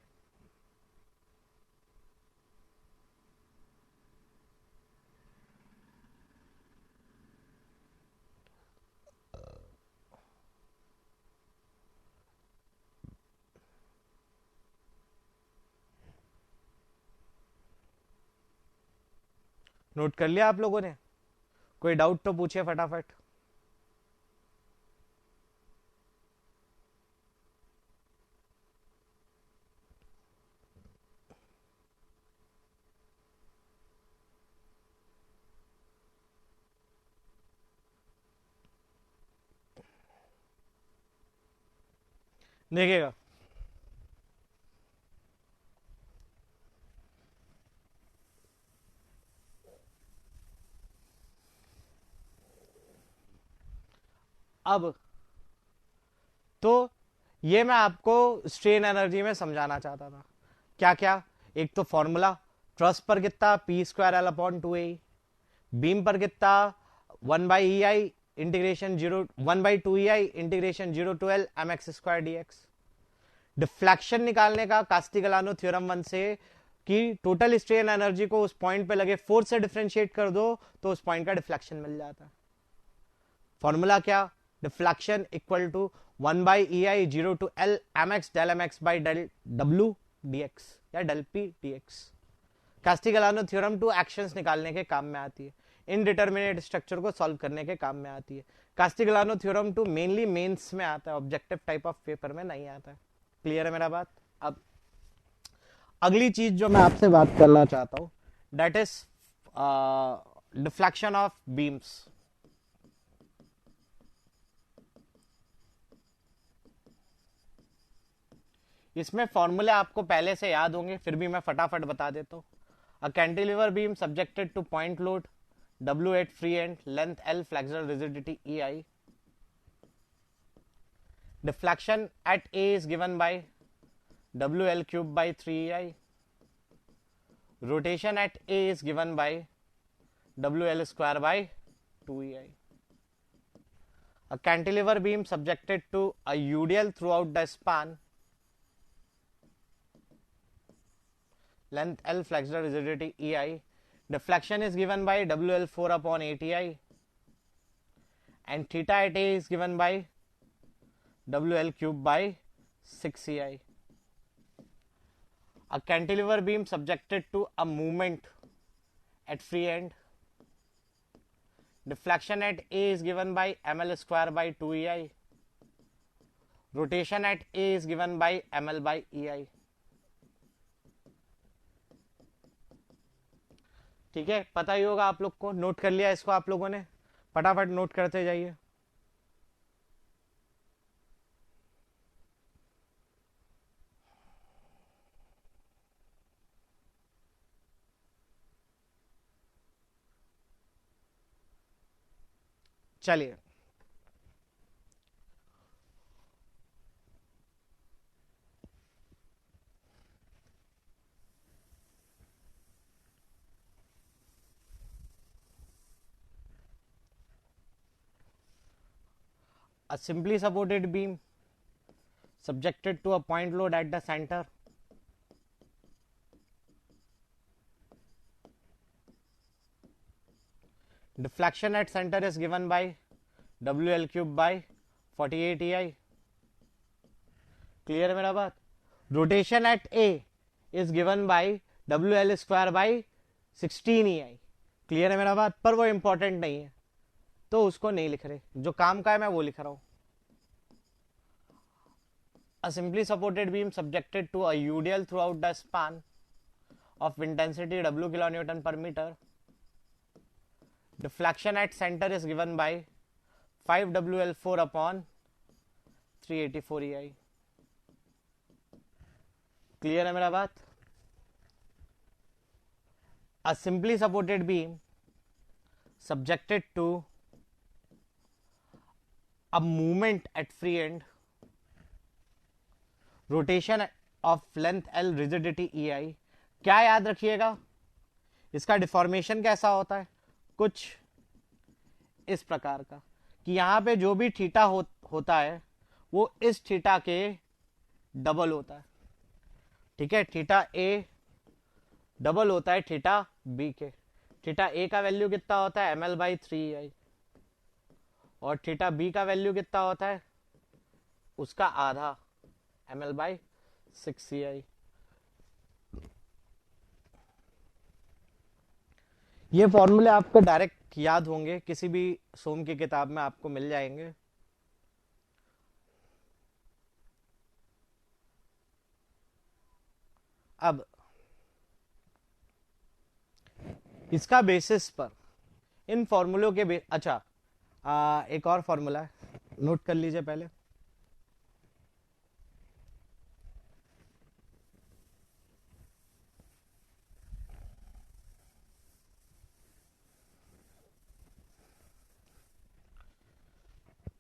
नोट कर लिया आप लोगों ने? कोई डाउट तो पूछे फटाफट। देखिएगा, अब तो ये मैं आपको स्ट्रेन एनर्जी में समझाना चाहता था। क्या क्या? एक तो फॉर्मूला, ट्रस पर कितना? P square L upon 2 A. Beam पर कितना? 1 by E I integration 0 1 by 2 E I integration 0 to L M x square d x. Deflection निकालने का कास्टिग्लियानो थ्योरम 1 से कि टोटल स्ट्रेन एनर्जी को उस पॉइंट पे लगे फोर्स से डिफरेंशिएट कर दो तो उस पॉइंट का डिफ्लेक्शन मिल जाता है। फॉर्मूला क्या? Deflection equal to 1 by E I 0 to L M X del M x by del W D X. या del P D X. Castigliano theorem two actions निकालने के काम में आती है, इनडिटर्मिनेट स्ट्रक्चर को सॉल्व करने के काम में आती है। Castigliano theorem to mainly mains में आता है, ऑब्जेक्टिव टाइप ऑफ पेपर में नहीं आता है। क्लियर है मेरा बात? अब अगली चीज जो मैं आपसे बात करना चाहता हूं, that is deflection of beams. इसमें फॉर्मूले आपको पहले से याद होंगे, फिर भी मैं फटाफट बता देता हूं। अ cantilever beam subjected to point load W at free end, length L, flexural rigidity EI. Deflection at A is given by WL cube by 3EI. Rotation at A is given by WL square by 2EI. A cantilever beam subjected to a UDL throughout the span, length L, flexural rigidity EI. Deflection is given by WL4 upon 8EI, and theta at A is given by WL cube by 6EI. A cantilever beam subjected to a movement at free end, deflection at A is given by ML square by 2EI. Rotation at A is given by ML by EI. ठीक है, पता ही होगा आप लोग को, note कर लिया इसको आप लोगों ने, फटाफट नोट करते जाइए। चलिए a simply supported beam subjected to a point load at the center, deflection at center is given by WL cube by 48 EI. Clear है मेरा बात? Rotation eight A is given by WL square by 16 EI. Clear है मेरा बात? पर वो important नहीं है तो उसको नहीं लिख रहे, जो काम का है मैं वो लिख रहा हूं। A simply supported beam subjected to a UDL throughout the span of intensity W kilonewton per meter. Deflection at center is given by 5 WL4 upon 384 EI. Clear है मेरा बात? A simply supported beam subjected to a movement at free end, rotation of length L, rigidity EI. क्या याद रखिएगा, इसका deformation कैसा होता है? कुछ इस प्रकार का कि यहां पे जो भी थीटा होता है वो इस थीटा के डबल होता है। ठीक है, थीटा ए डबल होता है थीटा बी के। थीटा ए का वैल्यू कितना होता है? ML बाई 3EI, और थीटा बी का वैल्यू कितना होता है? उसका आधा, ML बाई 6EI। ये फॉर्मूले आपको डायरेक्ट याद होंगे, किसी भी सोम की किताब में आपको मिल जाएंगे। अब इसका बेसिस पर इन फॉर्मूलों के अच्छा एक और फॉर्मूला है, नोट कर लीजिए पहले।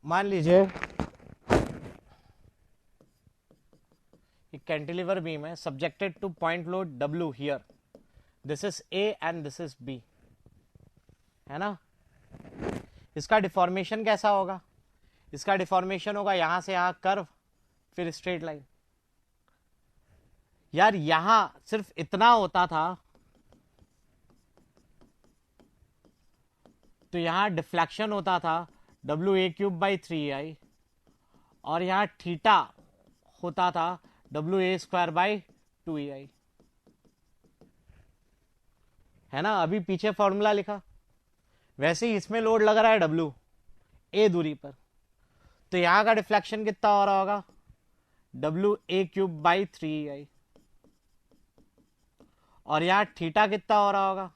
मान लीजिए कैंटिलीवर बीम है subjected to point load W here, this is A and this is B, है ना? इसका डिफॉर्मेशन कैसा होगा? इसका डिफॉर्मेशन होगा यहां से यहां कर्व, फिर स्ट्रेट लाइन। यार यहां सिर्फ इतना होता था तो यहां डिफ्लेक्शन होता था WA क्यूब बाई 3EI, और यहां थीटा होता था WA स्क्वायर बाई 2EI। है ना, अभी पीछे फॉर्मूला लिखा, वैसे ही इसमें लोड लग रहा है W A दूरी पर, तो यहां का डिफ्लेक्शन कितना हो रहा होगा, WA³/3EI, और यहां थीटा कितना हो रहा होगा,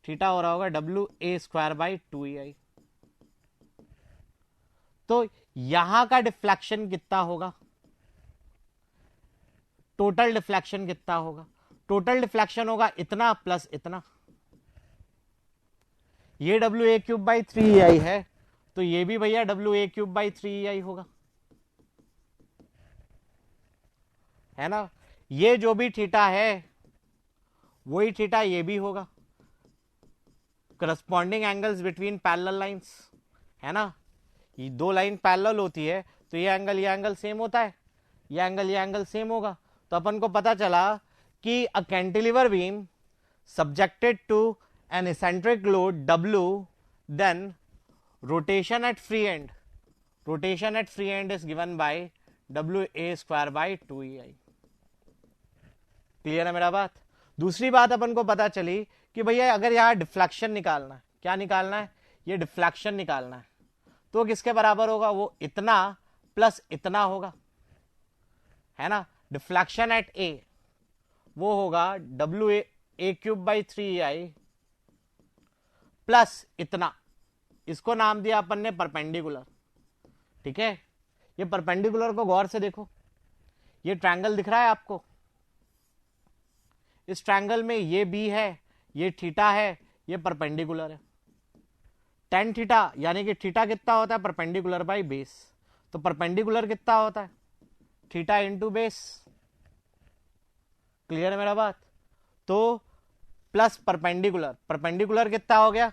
थीटा हो रहा होगा WA²/2EI। तो यहां का डिफ्लेक्शन कितना होगा, टोटल डिफ्लेक्शन कितना होगा, टोटल डिफ्लेक्शन होगा इतना प्लस इतना, ये WA³/3EI है, तो ये भी भैया WA³/3EI होगा, है ना। ये जो भी थीटा है वही थीटा ये भी होगा, corresponding angles between parallel lines, है ना। ये दो लाइन पैरेलल होती है तो ये एंगल सेम होता है, ये एंगल सेम होगा। तो अपन को पता चला कि अ cantilever beam subjected to an eccentric load W, then rotation at free end is given by WA²/2EI। Clear है मेरा बात। दूसरी बात अपन को पता चली कि भैया अगर यहां डिफ्लेक्शन निकालना है, क्या निकालना है, ये डिफ्लेक्शन निकालना है, तो किसके बराबर होगा, वो इतना प्लस इतना होगा, है ना। डिफ्लेक्शन एट ए वो होगा WA³/3EI प्लस इतना, इसको नाम दिया अपन ने परपेंडिकुलर, ठीक है। ये परपेंडिकुलर को गौर से देखो, ये ट्रायंगल दिख रहा है आपको, इस ट्रायंगल में ये बी है, ये थीटा है, ये परपेंडिकुलर है। tan थीटा यानी कि थीटा कितना होता है, परपेंडिकुलर बाई बेस, तो परपेंडिकुलर कितना होता है, थीटा इंटू बेस। क्लियर है मेरा बात। तो प्लस परपेंडिकुलर, परपेंडिकुलर कितना हो गया,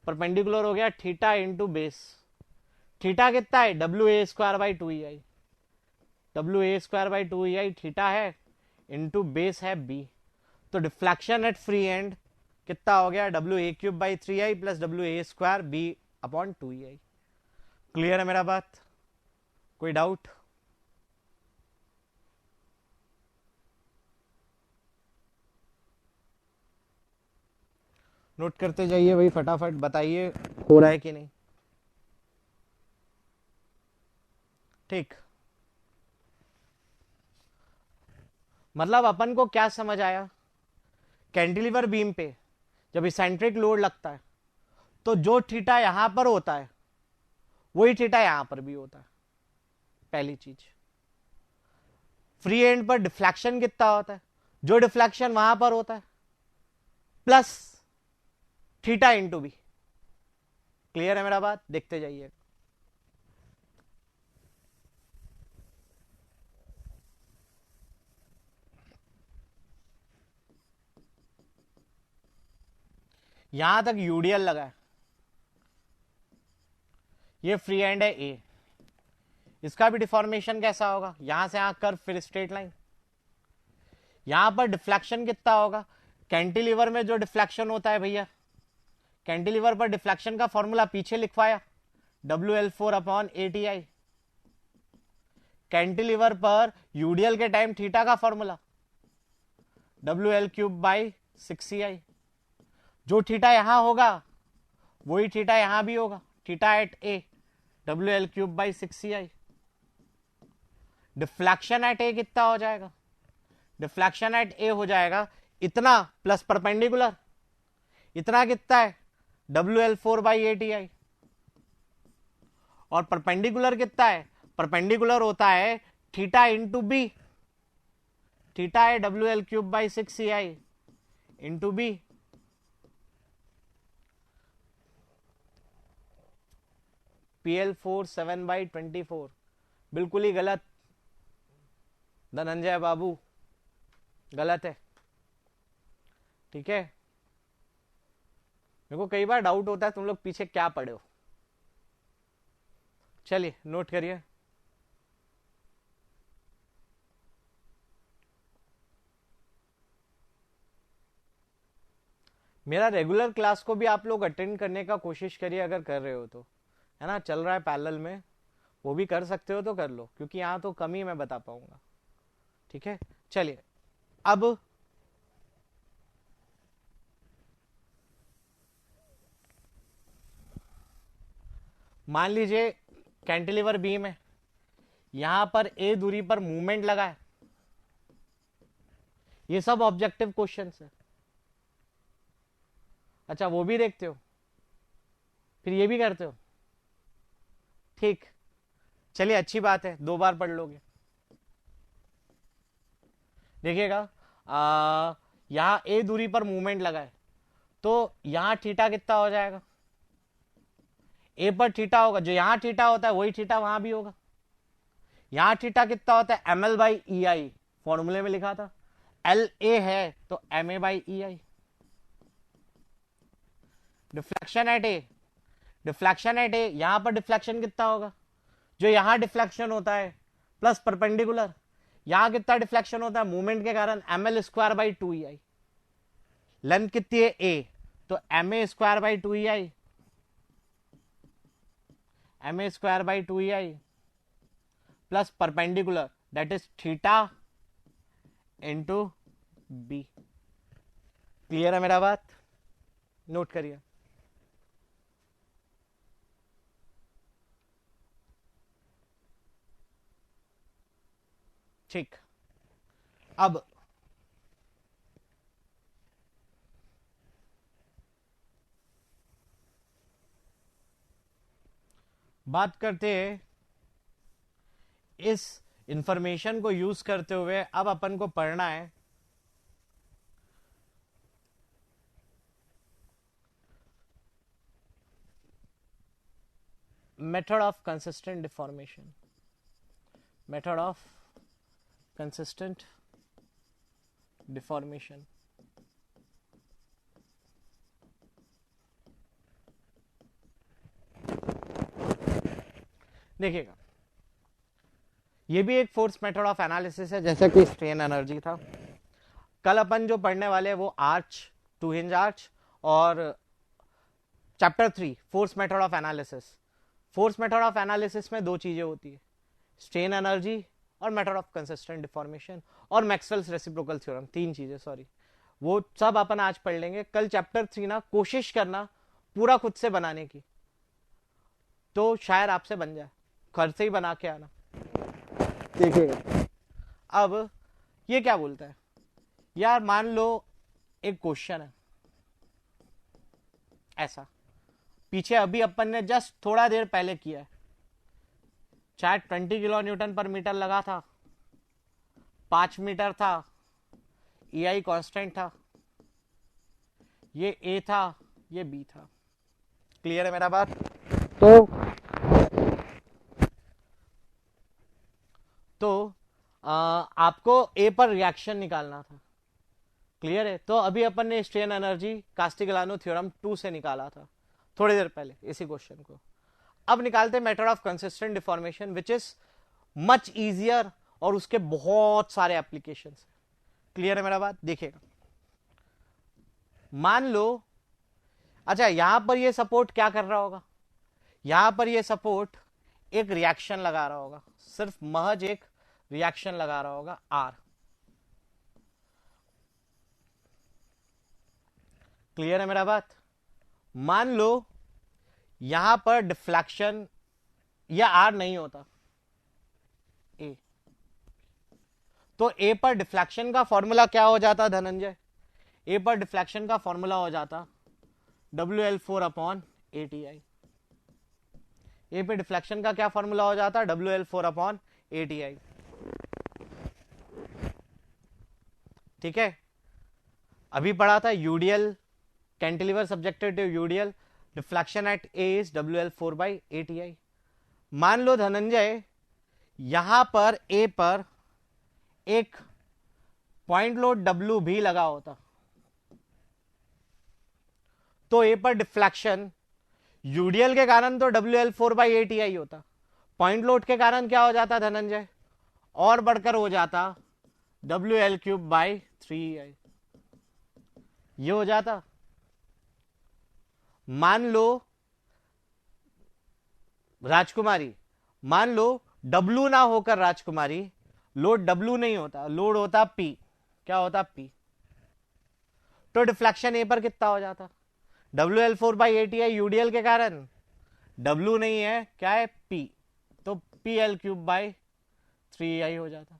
परपेंडिकुलर हो गया थीटा इंटू बेस, थीटा कितना है WA²/2EI, WA²/2EI थीटा है, इंटू बेस है बी। तो डिफ्लेक्शन एट फ्री एंड कितना हो गया, WA³/3EI प्लस WA²B/2EI। क्लियर है मेरा बात, कोई डाउट। नोट करते जाइए भाई, फटाफट बताइए हो रहा है कि नहीं। ठीक, मतलब अपन को क्या समझ आया, कैंटिलीवर बीम पे जब इसेंट्रिक लोड लगता है तो जो थीटा यहां पर होता है वही थीटा यहां पर भी होता है। पहली चीज, फ्री एंड पर डिफ्लेक्शन कितना होता है, जो डिफ्लेक्शन वहां पर होता है plus theta into B. Clear है मेरा बात, देखते जाइए। यहां तक यूडीएल लगा है, ये फ्री एंड है ए, इसका भी डिफॉर्मेशन कैसा होगा, यहां से यहां कर्व फिर स्ट्रेट लाइन। यहां पर डिफ्लेक्शन कितना होगा, कैंटिलीवर में जो डिफ्लेक्शन होता है भैया, कैंटिलीवर पर डिफ्लेक्शन का फॉर्मूला पीछे लिखवाया, WL4/ATI। कैंटिलीवर पर यूडीएल के टाइम थीटा का फॉर्मूला WL³/6EI। जो थीटा यहां होगा वही थीटा यहां भी होगा, theta at A WL³/6EI। Deflection at A कितना हो जाएगा, डिफ्लेक्शन एट ए हो जाएगा इतना प्लस परपेंडिकुलर, इतना कितना है WL4/ATI, और परपेंडिकुलर कितना है, परपेंडिकुलर होता है थीटा इंटू बी, थीटा है WL³/6EI इंटू बी। PL4 7/24, बिल्कुल ही गलत धनंजय बाबू, गलत है, ठीक है। मेरे को कई बार डाउट होता है तुम लोग पीछे क्या पढ़े हो। चलिए नोट करिए, मेरा रेगुलर क्लास को भी आप लोग अटेंड करने का कोशिश करिए, अगर कर रहे हो तो, है ना, चल रहा है पैरेलल में, वो भी कर सकते हो तो कर लो, क्योंकि यहां तो कम ही मैं बता पाऊंगा, ठीक है। चलिए अब मान लीजिए कैंटिलीवर बीम है, यहां पर ए दूरी पर मूवमेंट लगा है। ये सब ऑब्जेक्टिव क्वेश्चन है। अच्छा, वो भी देखते हो, फिर ये भी करते हो, ठीक, चलिए अच्छी बात है, 2 बार पढ़ लोगे। देखिएगा, यहां ए दूरी पर मूवमेंट लगा है, तो यहां थीटा कितना हो जाएगा, ए पर थीटा होगा, जो यहां थीटा होता है वही थीटा वहां भी होगा। यहां थीटा कितना होता है, M L by E I, फॉर्मूले में लिखा था, एल ए है तो M A by E I. Deflection at A, deflection at A, यहां पर डिफ्लेक्शन कितना होगा, जो यहां डिफ्लेक्शन होता है प्लस परपेंडिकुलर, यहां कितना डिफ्लेक्शन होता है मूवमेंट के कारण, M L square by 2 E I. Length कितनी है ए, तो M A square by 2 E I, M A square by 2 E I plus perpendicular that is theta into B. Clear है मेरा बात, नोट करिए। ठीक, अब बात करते हैं इस इंफॉर्मेशन को यूज करते हुए, अब अपन को पढ़ना है method of consistent deformation, method of consistent deformation. देखिएगा, ये भी एक फोर्स मेथड ऑफ एनालिसिस है, जैसे कि स्ट्रेन एनर्जी था। कल अपन जो पढ़ने वाले हैं वो आर्च, 2 हिंज आर्च और chapter 3 force method of analysis. Force method of analysis में 2 चीजें होती है, स्ट्रेन एनर्जी और मेथड ऑफ कंसिस्टेंट डिफॉर्मेशन और मैक्सवेल्स रेसिप्रोकल थ्योरम, 3 चीजें, सॉरी, वो सब अपन आज पढ़ लेंगे। कल चैप्टर 3 ना कोशिश करना पूरा खुद से बनाने की, तो शायद आपसे बन जाए, घर से ही बना के आना। देखिएगा, अब ये क्या बोलता है यार, मान लो एक क्वेश्चन है ऐसा, पीछे अभी अपन ने जस्ट थोड़ा देर पहले किया है, शायद 20 किलो न्यूटन पर मीटर लगा था, 5 मीटर था, ई आई कॉन्स्टेंट था, ये ए था, ये बी था। क्लियर है मेरा बात? तो आपको ए पर रिएक्शन निकालना था, क्लियर है? तो अभी अपन ने स्ट्रेन एनर्जी कास्टिग्लियानो थ्योरम 2 से निकाला था थोड़ी देर पहले इसी क्वेश्चन को। अब निकालते हैं method of consistent deformation which is much easier और उसके बहुत सारे एप्लीकेशन। क्लियर है मेरा बात? देखिएगा, मान लो, अच्छा यहां पर ये सपोर्ट क्या कर रहा होगा, यहां पर ये सपोर्ट एक रिएक्शन लगा रहा होगा, सिर्फ महज एक रिएक्शन लगा रहा होगा आर। क्लियर है मेरा बात? मान लो यहां पर डिफ्लेक्शन या आर नहीं होता ए, तो ए पर डिफ्लेक्शन का फॉर्मूला क्या हो जाता धनंजय? ए पर डिफ्लेक्शन का फॉर्मूला हो जाता WL4 अपॉन ATI। ए पे डिफ्लेक्शन का क्या फॉर्मूला हो जाता? WL4 upon ATI। ठीक है, अभी पढ़ा था UDL, cantilever subjected to UDL, deflection at A is WL4 by ATI। मान लो धनंजय यहां पर ए पर एक पॉइंट लोड W भी लगा होता, तो ए पर डिफ्लेक्शन यूडीएल के कारण तो WL4 बाई ATI होता, पॉइंट लोड के कारण क्या हो जाता धनंजय? और बढ़कर हो जाता WL3 बाई 3EI। ये हो जाता। मान लो राजकुमारी, मान लो W ना होकर राजकुमारी, लोड W नहीं होता, लोड होता P। क्या होता? P। तो डिफ्लेक्शन ए पर कितना हो जाता? WL4 बाई ATI यूडीएल के कारण W नहीं है, क्या है P, तो PL³/3I हो जाता।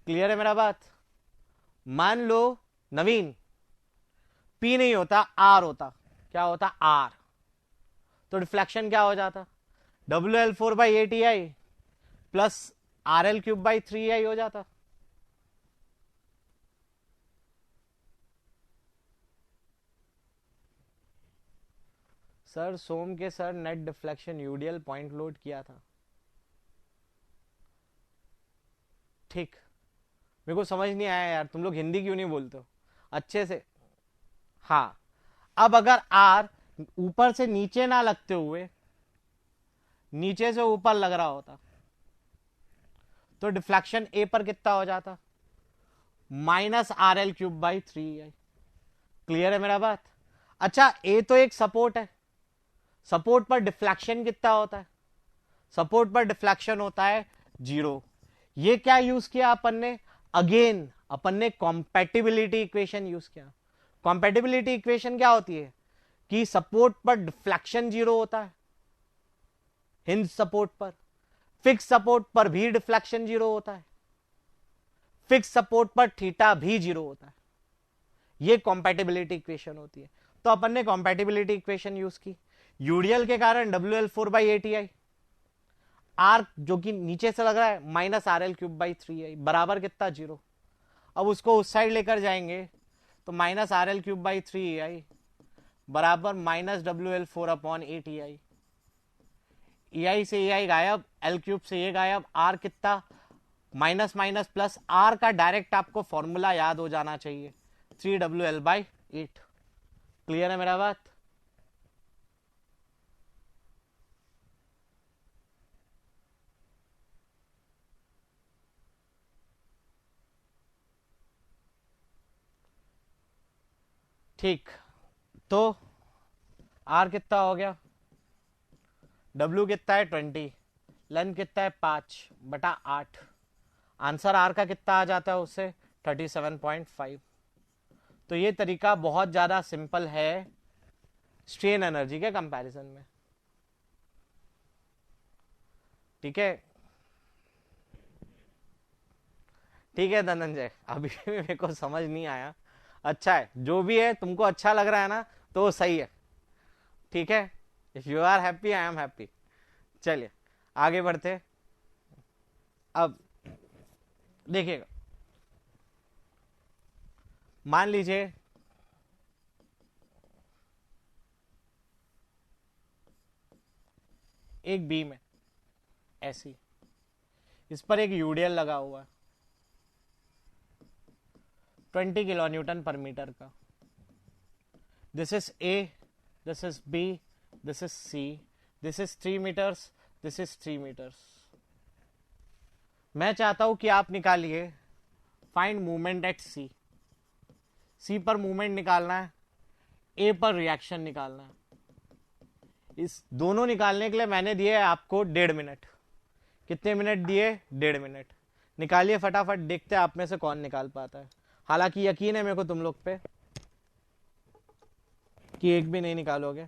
क्लियर है मेरा बात? मान लो नवीन P नहीं होता, R होता, क्या होता R, तो डिफ्लेक्शन क्या हो जाता, WL4/8EI प्लस RL³/3I हो जाता। सर सोम के sir net deflection UDL point load किया था। ठीक, मेरे को समझ नहीं आया यार, तुम लोग हिंदी क्यों नहीं बोलते हो अच्छे से। हाँ, अब अगर आर ऊपर से नीचे ना लगते हुए नीचे से ऊपर लग रहा होता तो डिफ्लेक्शन ए पर कितना हो जाता, -RL³/3I। क्लियर है मेरा बात? अच्छा, ए तो एक सपोर्ट है, सपोर्ट पर डिफ्लेक्शन कितना होता है, सपोर्ट पर डिफ्लेक्शन होता है 0। ये क्या यूज किया अपन ने, अगेन अपन ने कॉम्पैटिबिलिटी इक्वेशन यूज किया। कॉम्पैटिबिलिटी इक्वेशन क्या होती है कि सपोर्ट पर डिफ्लेक्शन 0 होता है, हिंज सपोर्ट पर, फिक्स सपोर्ट पर भी डिफ्लेक्शन 0 होता है, फिक्स सपोर्ट पर थीटा भी 0 होता है। ये कॉम्पैटिबिलिटी इक्वेशन होती है। तो अपन ने कॉम्पैटिबिलिटी इक्वेशन यूज की, यूडीएल के कारण WL4/8EI, आर जो कि नीचे से लग रहा है -RL³/3I बराबर कितना 0। अब उसको उस साइड लेकर जाएंगे तो -RL³/3EI बराबर -WL4/8EI। EI से EI गायब, L³ से ये गायब, R कितना, माइनस माइनस प्लस, R का डायरेक्ट आपको फॉर्मूला याद हो जाना चाहिए, 3WL/8। क्लियर है मेरा बात? ठीक, तो R कितना हो गया, W कितना है 20, लेंथ कितना है 5/8, आंसर R का कितना आ जाता है उससे 37.5। तो ये तरीका बहुत ज्यादा सिंपल है स्ट्रेन एनर्जी के कंपैरिजन में। ठीक है, ठीक है धनंजय, अभी भी मेरे को समझ नहीं आया। अच्छा है, जो भी है तुमको अच्छा लग रहा है ना, तो सही है। ठीक है, if you are happy I am happy. चलिए आगे बढ़ते। अब देखिएगा, मान लीजिए एक बीम है ऐसी, इस पर एक यूडीएल लगा हुआ है 20 किलो न्यूटन पर मीटर का। This is A, this is B, this is C, this is 3 metres, this is 3 metres. मैं चाहता हूं कि आप निकालिए find movement at C. C पर मूवमेंट निकालना है, ए पर रिएक्शन निकालना है। इस दोनों निकालने के लिए मैंने दिए आपको 1.5 मिनट। कितने मिनट दिए, 1.5 मिनट। निकालिए फटाफट, देखते हैं आप में से कौन निकाल पाता है। हालांकि यकीन है मेरे को तुम लोग पे कि एक भी नहीं निकालोगे।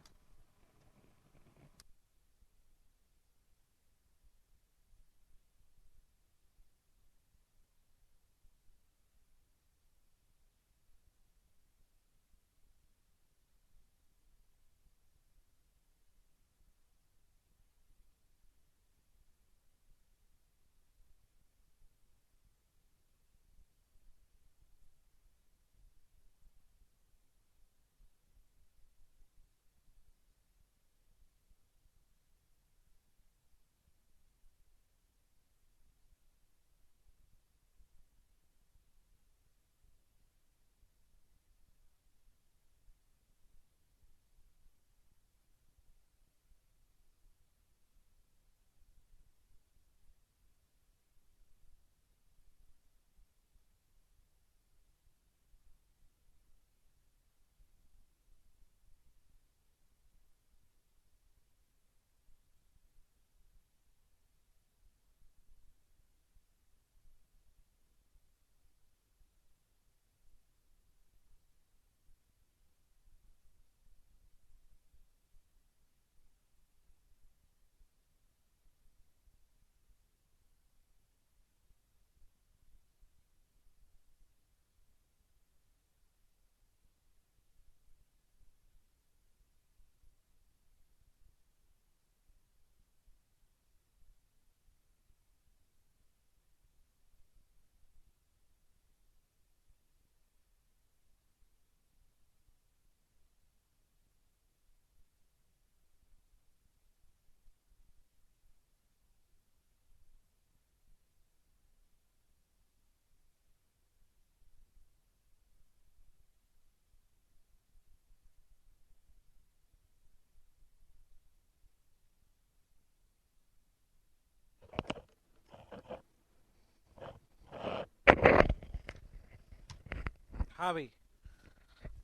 हाँ भाई,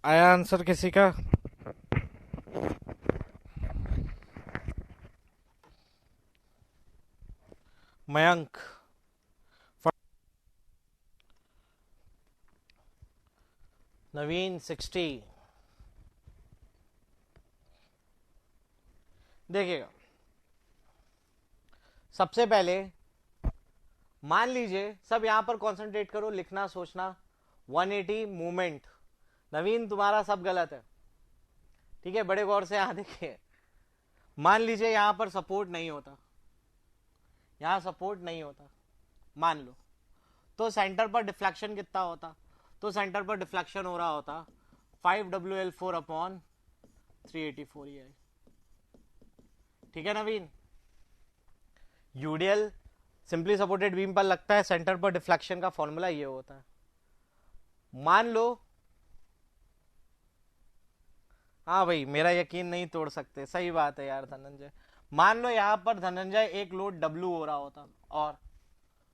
आया आंसर किसी का? मयंक, नवीन 60। देखिएगा, सबसे पहले मान लीजिए, सब यहां पर कंसंट्रेट करो, लिखना सोचना। 180 मूवमेंट। नवीन तुम्हारा सब गलत है, ठीक है, बड़े गौर से यहां देखिए। मान लीजिए यहां पर सपोर्ट नहीं होता, यहां सपोर्ट नहीं होता, मान लो, तो सेंटर पर डिफ्लेक्शन कितना होता? तो सेंटर पर डिफ्लेक्शन हो रहा होता 5WL4 अपॉन 384 EI। ठीक है नवीन, यूडीएल सिंपली सपोर्टेड बीम पर लगता है, सेंटर पर डिफ्लेक्शन का फॉर्मूला ये होता है। मान लो, हाँ भाई, मेरा यकीन नहीं तोड़ सकते, सही बात है यार धनंजय। मान लो यहां पर धनंजय एक लोड W हो रहा होता, और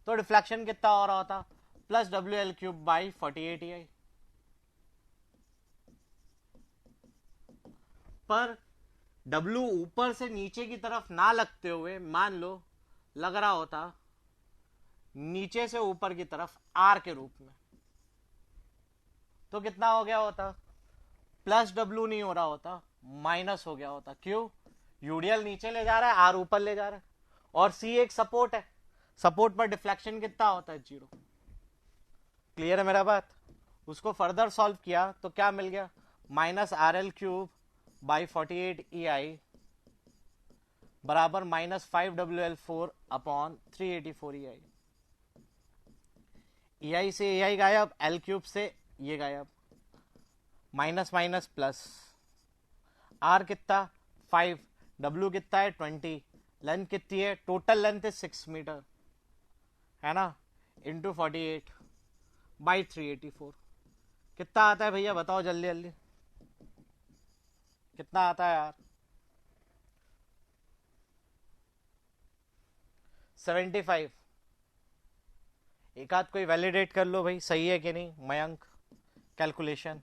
तो डिफ्लेक्शन कितना हो रहा होता? Plus WL3/48 EI। पर W ऊपर से नीचे की तरफ ना लगते हुए मान लो लग रहा होता नीचे से ऊपर की तरफ R के रूप में, तो कितना हो गया होता? प्लस W नहीं हो रहा होता, माइनस हो गया होता। क्यों? यूडीएल नीचे ले जा रहा है, आर ऊपर ले जा रहा है, और सी एक सपोर्ट है, सपोर्ट पर डिफ्लेक्शन कितना होता है? 0। क्लियर है मेरा बात? उसको फर्दर सॉल्व किया तो क्या मिल गया? -RL³/48 EI बराबर -5WL4 अपॉन 384 EI। EI से EI गायब, L³ से ये गायब, माइनस माइनस प्लस। R कितना? 5, W कितना है? 20, लेंथ कितनी है? टोटल लेंथ है 6 मीटर, है ना, इंटू 48/384। कितना आता है भैया, बताओ जल्दी जल्दी, कितना आता है यार? 75। एक आध कोई वैलिडेट कर लो भाई, सही है कि नहीं मयंक? कैलकुलेशन।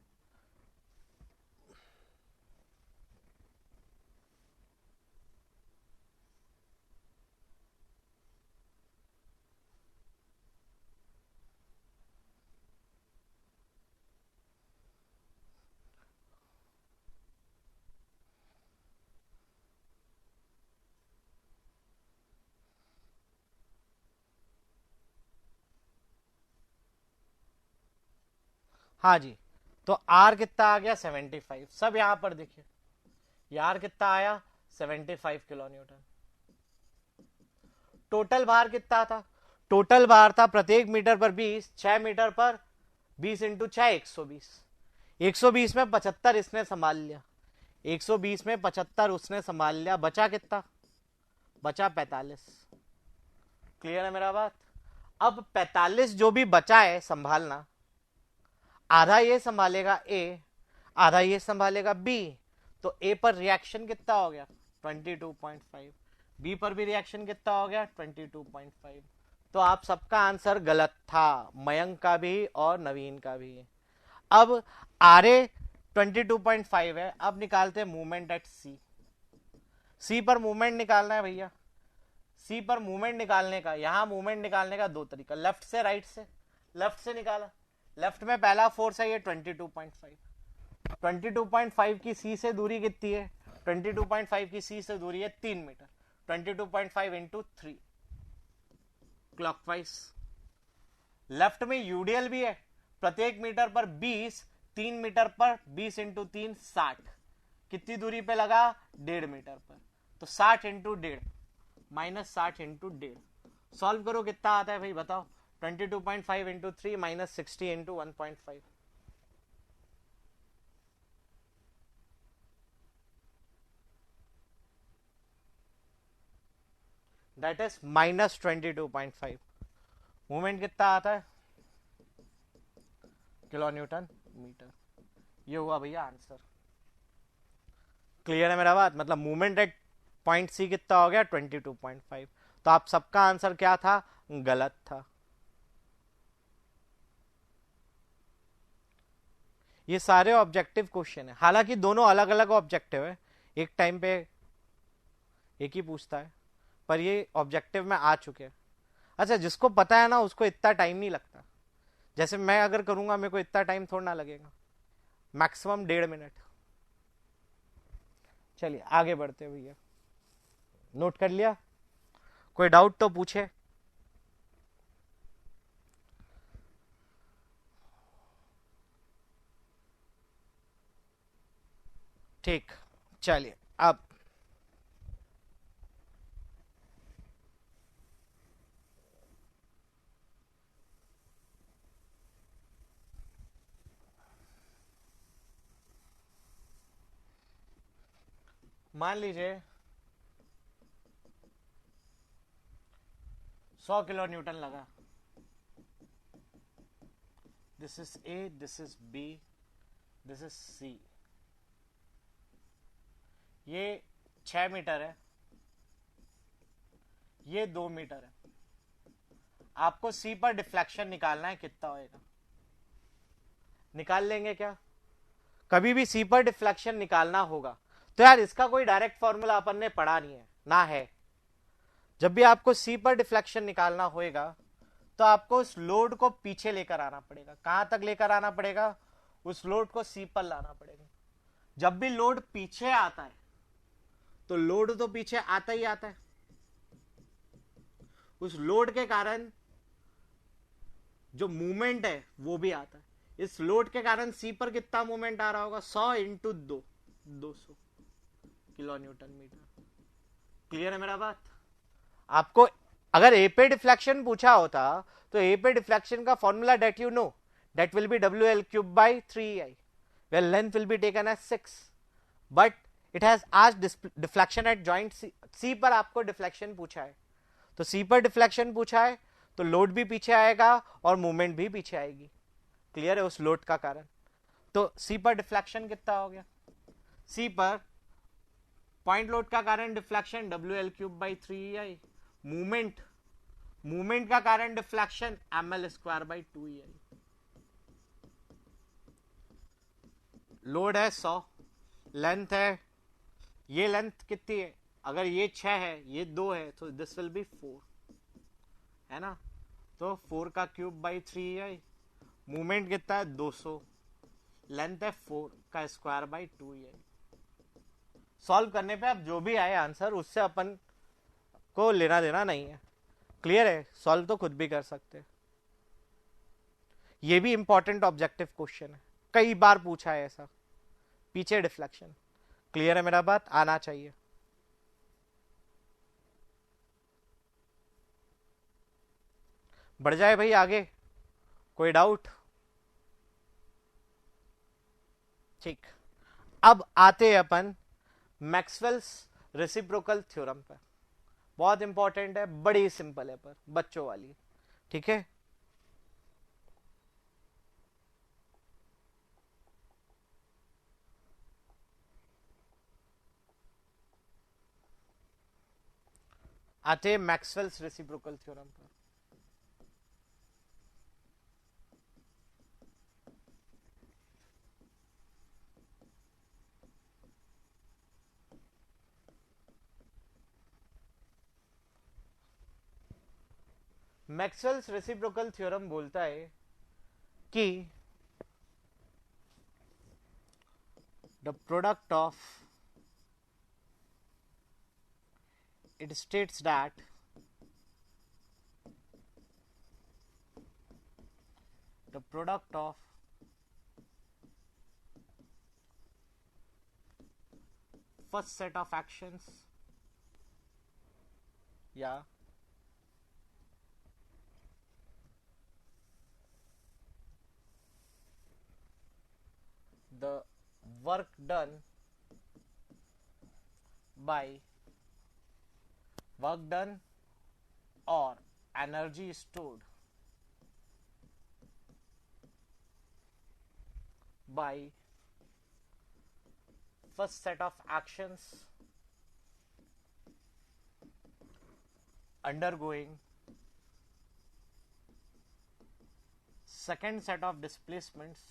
हाँ जी, तो आर कितना आ गया? 75। सब यहां पर देखिए, यार कितना आया? 75 किलो न्यूटन। टोटल भार कितना था? टोटल भार था प्रत्येक मीटर पर 20, 6 मीटर पर 20 इंटू 6, 120। 120 में 75 इसने संभाल लिया, 120 में 75 उसने संभाल लिया, बचा कितना? बचा 45। क्लियर है मेरा बात? अब 45 जो भी बचा है संभालना, आधा ये संभालेगा ए, आधा ये संभालेगा बी, तो ए पर रिएक्शन कितना हो गया? 22.5। बी पर भी रिएक्शन कितना हो गया? 22.5। तो आप सबका आंसर गलत था, मयंक का भी और नवीन का भी। अब आर ए 22.5 है, अब निकालते हैं मूवमेंट एट सी। सी पर मूवमेंट निकालना है भैया। सी पर मूवमेंट निकालने का, यहां मूवमेंट निकालने का दो तरीका, लेफ्ट से राइट से। लेफ्ट से निकाला, लेफ्ट में पहला फोर्स है ये 22.5। 22.5 की सी से दूरी कितनी है? 22.5 की सी से दूरी है 3 मीटर। 22.5 into 3 clockwise. लेफ्ट में यूडीएल भी है, प्रत्येक मीटर पर 20, 3 मीटर पर 20 इंटू 3 60। कितनी दूरी पे लगा? 1.5 मीटर पर, तो 60 इंटू 1.5 माइनस 60 इंटू 1.5। सॉल्व करो, कितना आता है भाई बताओ? 22.5 into 3 minus 60 into 1.5, that is -22.5। Movement कितना आता है? Kilo newton metre. ये हुआ भैया आंसर। क्लियर है मेरा बात? मतलब मूवमेंट एट पॉइंट सी कितना हो गया? 22.5। तो आप सबका आंसर क्या था? गलत था। ये सारे ऑब्जेक्टिव क्वेश्चन है, हालांकि दोनों अलग अलग ऑब्जेक्टिव है, एक टाइम पे एक ही पूछता है, पर ये ऑब्जेक्टिव में आ चुके हैं। अच्छा, जिसको पता है ना उसको इतना टाइम नहीं लगता, जैसे मैं अगर करूंगा मेरे को इतना टाइम थोड़ा ना लगेगा, मैक्सिमम 1.5 मिनट। चलिए आगे बढ़ते हैं भैया, नोट कर लिया? कोई डाउट तो पूछे। ठीक, चलिए अब मान लीजिए 100 किलो न्यूटन लगा। This is A, this is B, this is C. ये 6 मीटर है, ये 2 मीटर है। आपको सी पर डिफ्लेक्शन निकालना है, कितना होएगा? निकाल लेंगे क्या? कभी भी सी पर डिफ्लेक्शन निकालना होगा तो यार इसका कोई डायरेक्ट फॉर्मूला अपन ने पढ़ा नहीं है ना है। जब भी आपको सी पर डिफ्लेक्शन निकालना होएगा तो आपको उस लोड को पीछे लेकर आना पड़ेगा। कहां तक लेकर आना पड़ेगा? उस लोड को सी पर लाना पड़ेगा। जब भी लोड पीछे आता है तो लोड तो पीछे आता ही आता है, उस लोड के कारण जो मूवमेंट है वो भी आता है। इस लोड के कारण सी पर कितना मूवमेंट आ रहा होगा? 100 into 200 kilo newton metre. Clear है मेरा बात? आपको अगर ए पे डिफ्लेक्शन पूछा होता तो ए पे डिफ्लेक्शन का formula that you know, that will be WL³ by 3I, where length will be taken as 6, but it has asked deflection at joint C पर आपको डिफ्लेक्शन पूछा है, तो सी पर डिफ्लेक्शन पूछा है तो लोड भी पीछे आएगा और मूवमेंट भी पीछे आएगी। क्लियर है? उस लोड का कारण। तो सी पर डिफ्लेक्शन कितना हो गया? सी पर पॉइंट लोड का कारण deflection WL³ by 3I, movement movement का कारण deflection ML² by 2EI। Load है 100, लेंथ है, ये लेंथ कितनी है? अगर ये 6 है, ये 2 है, तो दिस विल बी 4, है ना? तो 4 का³ by 3I। मूवमेंट कितना है? 200, लेंथ है 4 का² by 2EI। सॉल्व करने पे अब जो भी आए आंसर उससे अपन को लेना देना नहीं है। क्लियर है? सॉल्व तो खुद भी कर सकते हैं। ये भी इंपॉर्टेंट ऑब्जेक्टिव क्वेश्चन है, कई बार पूछा है ऐसा, पीछे डिफ्लेक्शन। क्लियर है मेरा बात? आना चाहिए। बढ़ जाए भाई आगे, कोई डाउट? ठीक, अब आते हैं अपन मैक्सवेल्स रेसिप्रोकल थ्योरम पर। बहुत इंपॉर्टेंट है, बड़ी सिंपल है पर बच्चों वाली। ठीक है, आते हैं मैक्सवेल्स रेसिप्रोकल थ्योरम पर। मैक्सवेल्स रेसिप्रोकल थ्योरम बोलता है कि the product of, it states that the product of first set of actions, yeah, the work done by work done or energy stored by first set of actions undergoing second set of displacements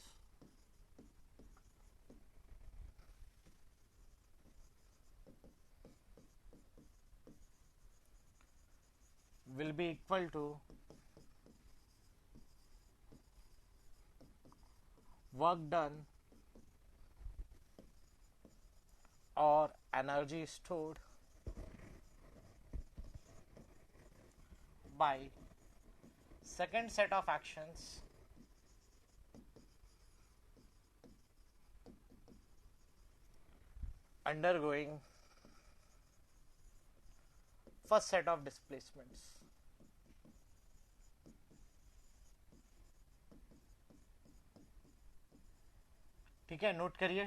will be equal to work done or energy stored by second set of actions undergoing first set of displacements. ठीक है, note करिए.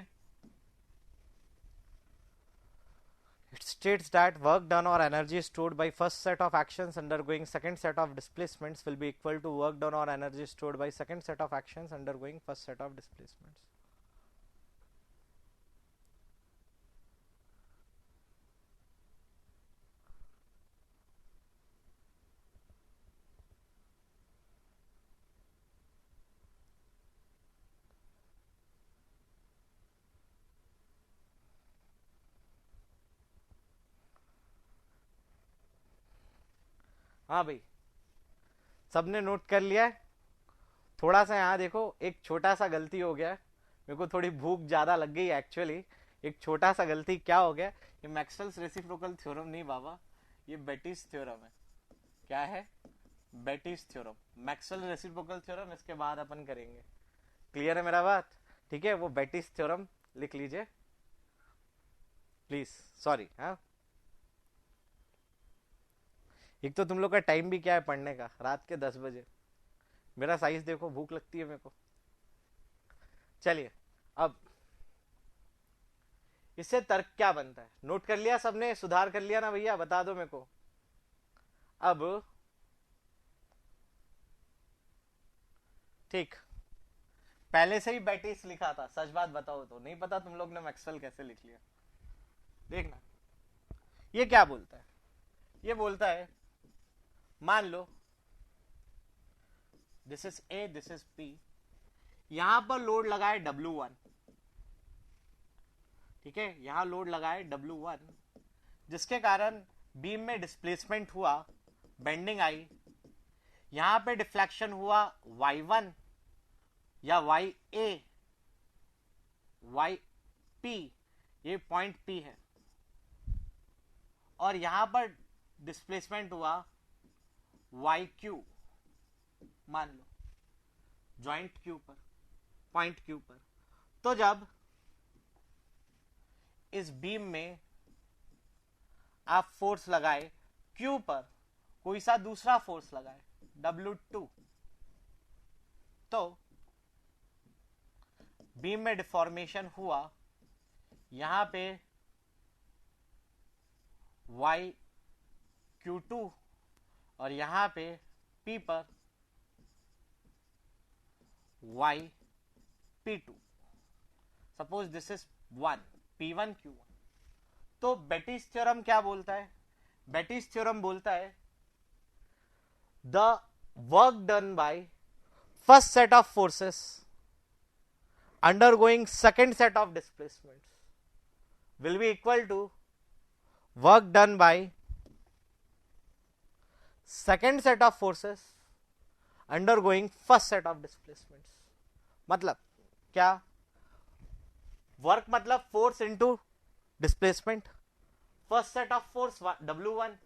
It states that work done or energy stored by first set of actions undergoing second set of displacements will be equal to work done or energy stored by second set of actions undergoing first set of displacements. हाँ भाई, सबने note कर लिया है. थोड़ा सा यहाँ देखो, एक छोटा सा गलती हो गया. मेरे को थोड़ी भूख ज्यादा लग गई एक्चुअली. एक छोटा सा गलती क्या हो गया, ये मैक्सवेल्स रेसिप्रोकल थ्योरम नहीं बाबा, ये बेटिस थ्योरम है. क्या है? Betis theorem. Maxwell reciprocal theorem इसके बाद अपन करेंगे. क्लियर है मेरा बात? ठीक है, वो बेटिस थ्योरम लिख लीजिए प्लीज. सॉरी. हाँ, एक तो तुम लोग का टाइम भी क्या है पढ़ने का, रात के 10 बजे. मेरा साइज देखो, भूख लगती है मेरे को. चलिए, अब इससे तर्क क्या बनता है, नोट कर लिया सबने? सुधार कर लिया ना भैया? बता दो मेरे को. अब ठीक, पहले से ही बेटिस लिखा था, सच बात बताओ तो. नहीं पता तुम लोग ने मैक्सवेल कैसे लिख लिया. देखना, ये क्या बोलता है. ये बोलता है, मान लो this is A, this is P. यहां पर लोड लगा है W1. ठीक है, यहां लोड लगा है W1, जिसके कारण बीम में डिस्प्लेसमेंट हुआ, बेंडिंग आई. यहां पे डिफ्लेक्शन हुआ Y1 या YA, YP, ये पॉइंट P है. और यहां पर डिस्प्लेसमेंट हुआ YQ, मान लो जॉइंट Q पर, पॉइंट Q पर. तो जब इस बीम में आप फोर्स लगाए Q पर, कोई सा दूसरा फोर्स लगाए W2, तो बीम में डिफॉर्मेशन हुआ. यहां पे YQ2 और यहां पे P पर YP2. Suppose this is 1, P1 Q1. तो बेटिस थ्योरम क्या बोलता है? बेटिस थ्योरम बोलता है the work done by first set of forces undergoing second set of displacements will be equal to work done by second set of forces undergoing first set of displacements. मतलब क्या? Work मतलब force into displacement. First set of force W1,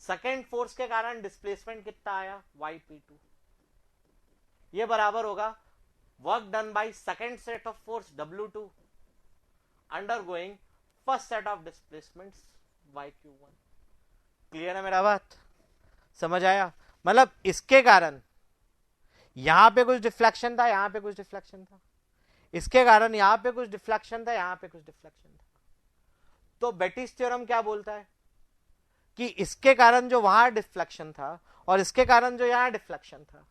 second force के कारण displacement कितना आया YP2. ये बराबर होगा work done by second set of force W2 undergoing first set of displacements YQ1. Clear है मेरा बात? समझ आया? मतलब इसके कारण यहां पे कुछ डिफ्लेक्शन था, यहां पे कुछ डिफ्लेक्शन था, इसके कारण यहां पे कुछ डिफ्लेक्शन था, यहां पे कुछ डिफ्लेक्शन था. तो बेटिस थ्योरम क्या बोलता है कि इसके कारण जो वहां डिफ्लेक्शन था और इसके कारण जो यहां डिफ्लेक्शन था,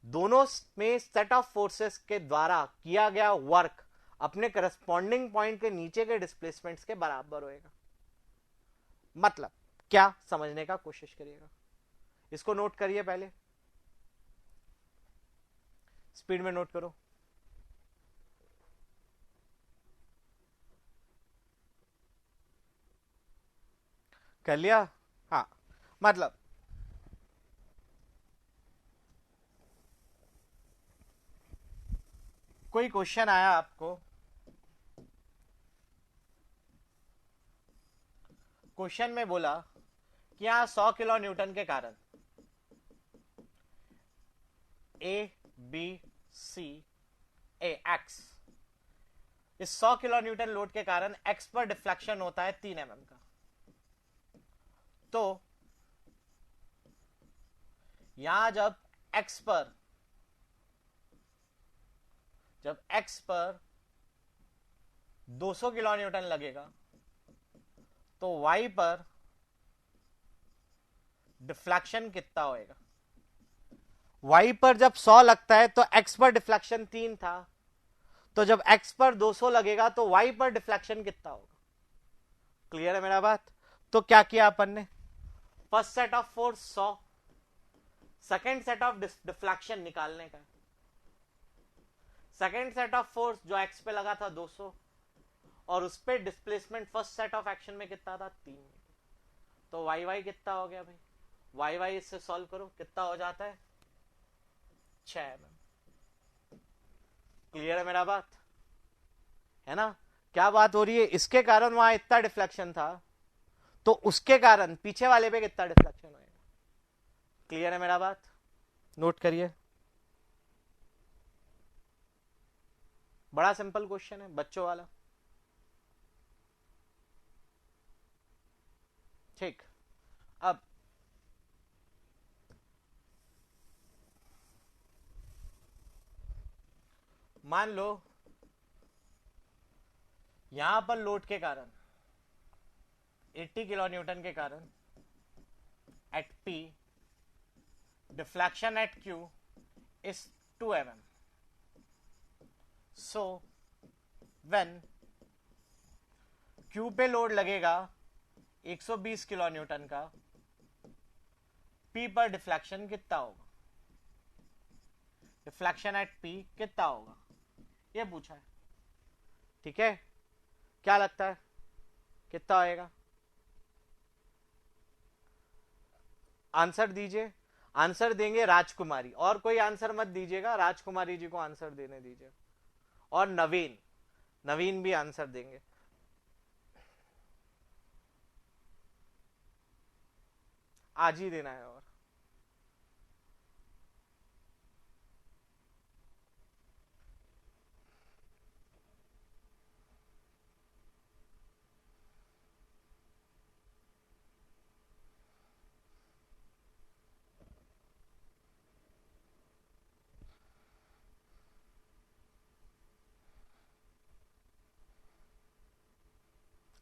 दोनों में सेट ऑफ फोर्सेस के द्वारा किया गया वर्क अपने करस्पॉन्डिंग पॉइंट के नीचे के डिस्प्लेसमेंट्स के बराबर होएगा. मतलब क्या, समझने का कोशिश करिएगा. इसको नोट करिए, पहले स्पीड में नोट करो. कर लिया? हाँ. मतलब कोई क्वेश्चन आया आपको, क्वेश्चन में बोला कि यहां 100 किलो न्यूटन के कारण ए बी सी ए एक्स, इस 100 किलो न्यूटन लोड के कारण एक्स पर डिफ्लेक्शन होता है 3 mm का। तो यहां जब एक्स पर 200 किलो न्यूटन लगेगा तो वाई पर डिफ्लेक्शन कितना होएगा? वाई पर जब 100 लगता है तो एक्स पर डिफ्लेक्शन 3 था, तो जब एक्स पर 200 लगेगा तो वाई पर डिफ्लेक्शन कितना होगा? क्लियर है मेरा बात? तो क्या किया अपन ने, first set of force 100, second set of deflection निकालने का, सेकेंड सेट ऑफ फोर्स जो एक्स पे लगा था 200 और उस पे displacement first set of action में कितना था 3 मीटर, तो वाई वाई कितना हो गया भाई, वाई वाई इससे सॉल्व करो कितना हो जाता है 6 mm। क्लियर है मेरा बात? है ना? क्या बात हो रही है, इसके कारण वहां इतना डिफ्लेक्शन था तो उसके कारण पीछे वाले पे कितना डिफ्लेक्शन होएगा? क्लियर है मेरा बात? नोट करिए, बड़ा सिंपल क्वेश्चन है बच्चों वाला। ठीक, अब मान लो यहां पर लोड के कारण 80 किलो न्यूटन के कारण at P deflection at Q is 2 mm. So when Q पे लोड लगेगा 120 किलो न्यूटन का, P पर डिफ्लेक्शन कितना होगा? डिफ्लेक्शन एट P कितना होगा ये पूछा है। ठीक है, क्या लगता है कितना आएगा? आंसर दीजिए। आंसर देंगे राजकुमारी, और कोई आंसर मत दीजिएगा, राजकुमारी जी को आंसर देने दीजिए, और नवीन, नवीन भी आंसर देंगे। आज ही देना है। और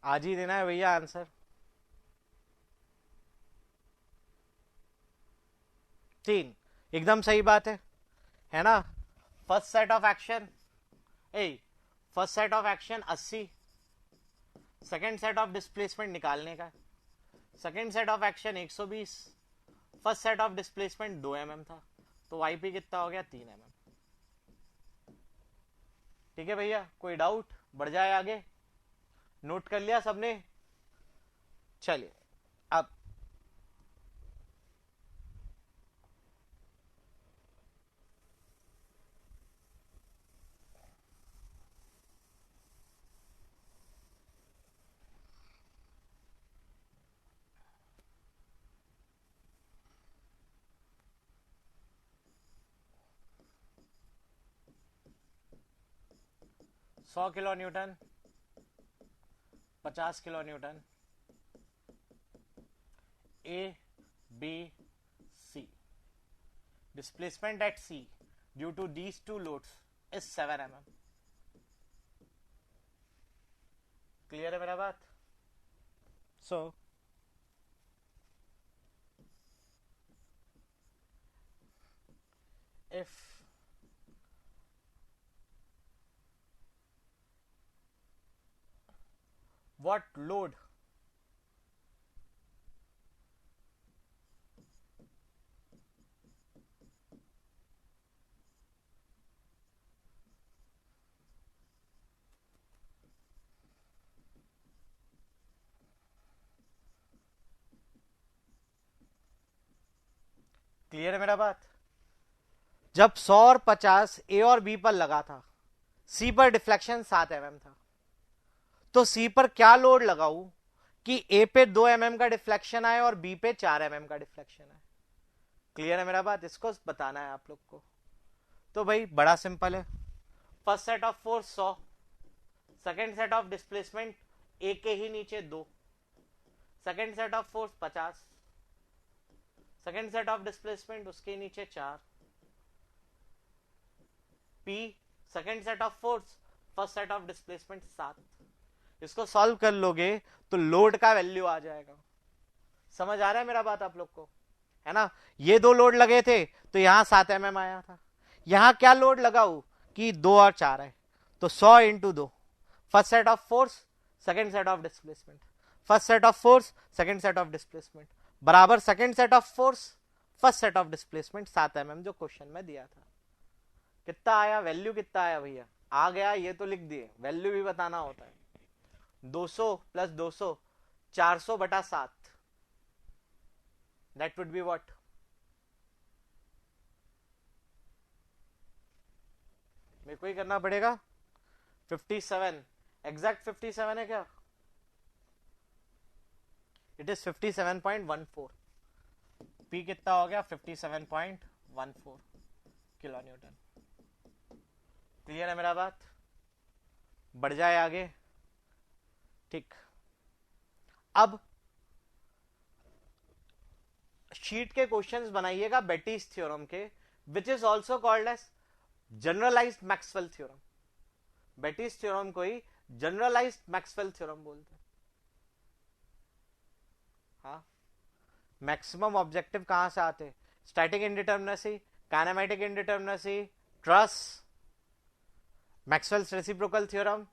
आज ही देना है भैया आंसर। 3, एकदम सही बात है ना? First set of action, A first set of action 80, second set of displacement निकालने का, second set of action 120, first set of displacement 2 mm था, तो वाई पी कितना हो गया 3 mm। ठीक है भैया, कोई डाउट? बढ़ जाए आगे, नोट कर लिया सबने? चलिए अब 100 kilo newton, 50 kilo newton, A B C, displacement at C due to these two loads is 7 mm। Clear है मेरा बात? So if what load clear है मेरा बात? जब 100 और 50 ए और बी पर लगा था, सी पर डिफ्लेक्शन 7 mm था, तो सी पर क्या लोड लगाऊं कि ए पे 2 mm का डिफ्लेक्शन आए और बी पे 4 mm का डिफ्लेक्शन आए? क्लियर है मेरा बात? इसको बताना है आप लोग को। तो भाई बड़ा सिंपल है। First set of force 100, second set of displacement A के ही नीचे 2, second set of force 50, second set of displacement उसके नीचे 4, P second set of force, first set of displacement 7। इसको सॉल्व कर लोगे तो लोड का वैल्यू आ जाएगा। समझ आ रहा है मेरा बात आप लोग को? है ना? ये 2 लोड लगे थे तो यहां 7 mm आया था। यहां क्या लोड लगाऊ कि 2 और 4 है, तो 100 into 2, first set of force, second set of displacement, first set of force, second set of displacement बराबर second set of force, first set of displacement 7 mm जो क्वेश्चन में दिया था। कितना आया वैल्यू? कितना आया भैया? आ गया, ये तो लिख दिए, वैल्यू भी बताना होता है। 200 प्लस 200, 400 बटा 7, दैट वुड बी व्हाट? मेरे को ही करना पड़ेगा 57, एग्जैक्ट 57 है क्या? It is 57.14। पी कितना हो गया? 57.14 किलो न्यूटन। क्लियर है मेरा बात? बढ़ जाए आगे। ठीक, अब शीट के क्वेश्चंस बनाइएगा बेटीज थ्योरम के, which is also called as generalised Maxwell theorem. Betti's theorem को ही जनरलाइज्ड मैक्सवेल थ्योरम बोलते हैं। हाँ, मैक्सिमम ऑब्जेक्टिव कहां से आते? Static indeterminacy, kinematic indeterminacy, truss, Maxwell's reciprocal theorem,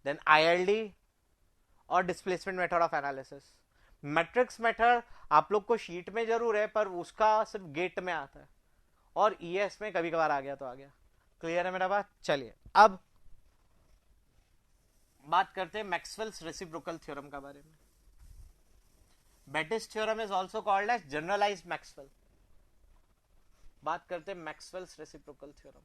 then ILD और displacement method of analysis. Matrix method आप लोग को शीट में जरूर है, पर उसका सिर्फ गेट में आता है, और ईएस में कभी कभार आ गया तो आ गया। क्लियर है मेरा बात? चलिए अब बात करते हैं मैक्सवेल्स रेसिप्रोकल थ्योरम का बारे में। Betti's theorem is also called as generalised Maxwell. बात करते हैं मैक्सवेल्स रेसिप्रोकल थ्योरम।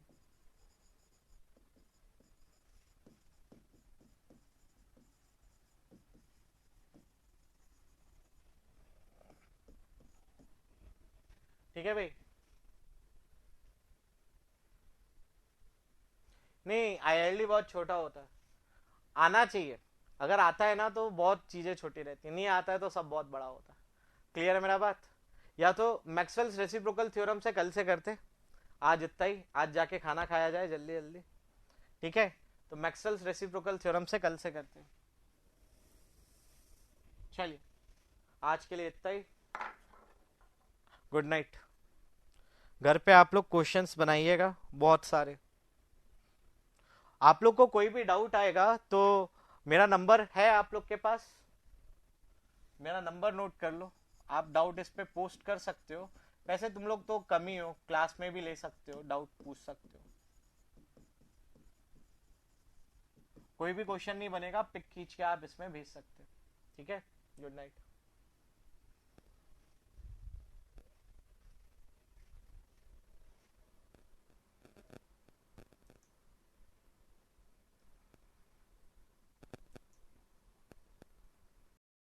ठीक है भाई? नहीं, आईएलडी बहुत छोटा होता है, आना चाहिए। अगर आता है ना तो बहुत चीजें छोटी रहती है, नहीं आता है तो सब बहुत बड़ा होता है। क्लियर है मेरा बात? या तो मैक्सवेल्स रेसिप्रोकल थ्योरम से कल से करते, आज इतना ही, आज जाके खाना खाया जाए जल्दी जल्दी। ठीक है, तो मैक्सवेल्स रेसिप्रोकल थ्योरम से कल से करते हैं। चलिए आज के लिए इतना ही, गुड नाइट। घर पे आप लोग क्वेश्चंस बनाइएगा बहुत सारे। आप लोग को कोई भी डाउट आएगा तो मेरा नंबर है आप लोग के पास, मेरा नंबर नोट कर लो, आप डाउट इस पे पोस्ट कर सकते हो। वैसे तुम लोग तो कम ही हो, क्लास में भी ले सकते हो, डाउट पूछ सकते हो। कोई भी क्वेश्चन नहीं बनेगा, पिक खींच के आप इसमें भेज सकते हो। ठीक है, गुड नाइट।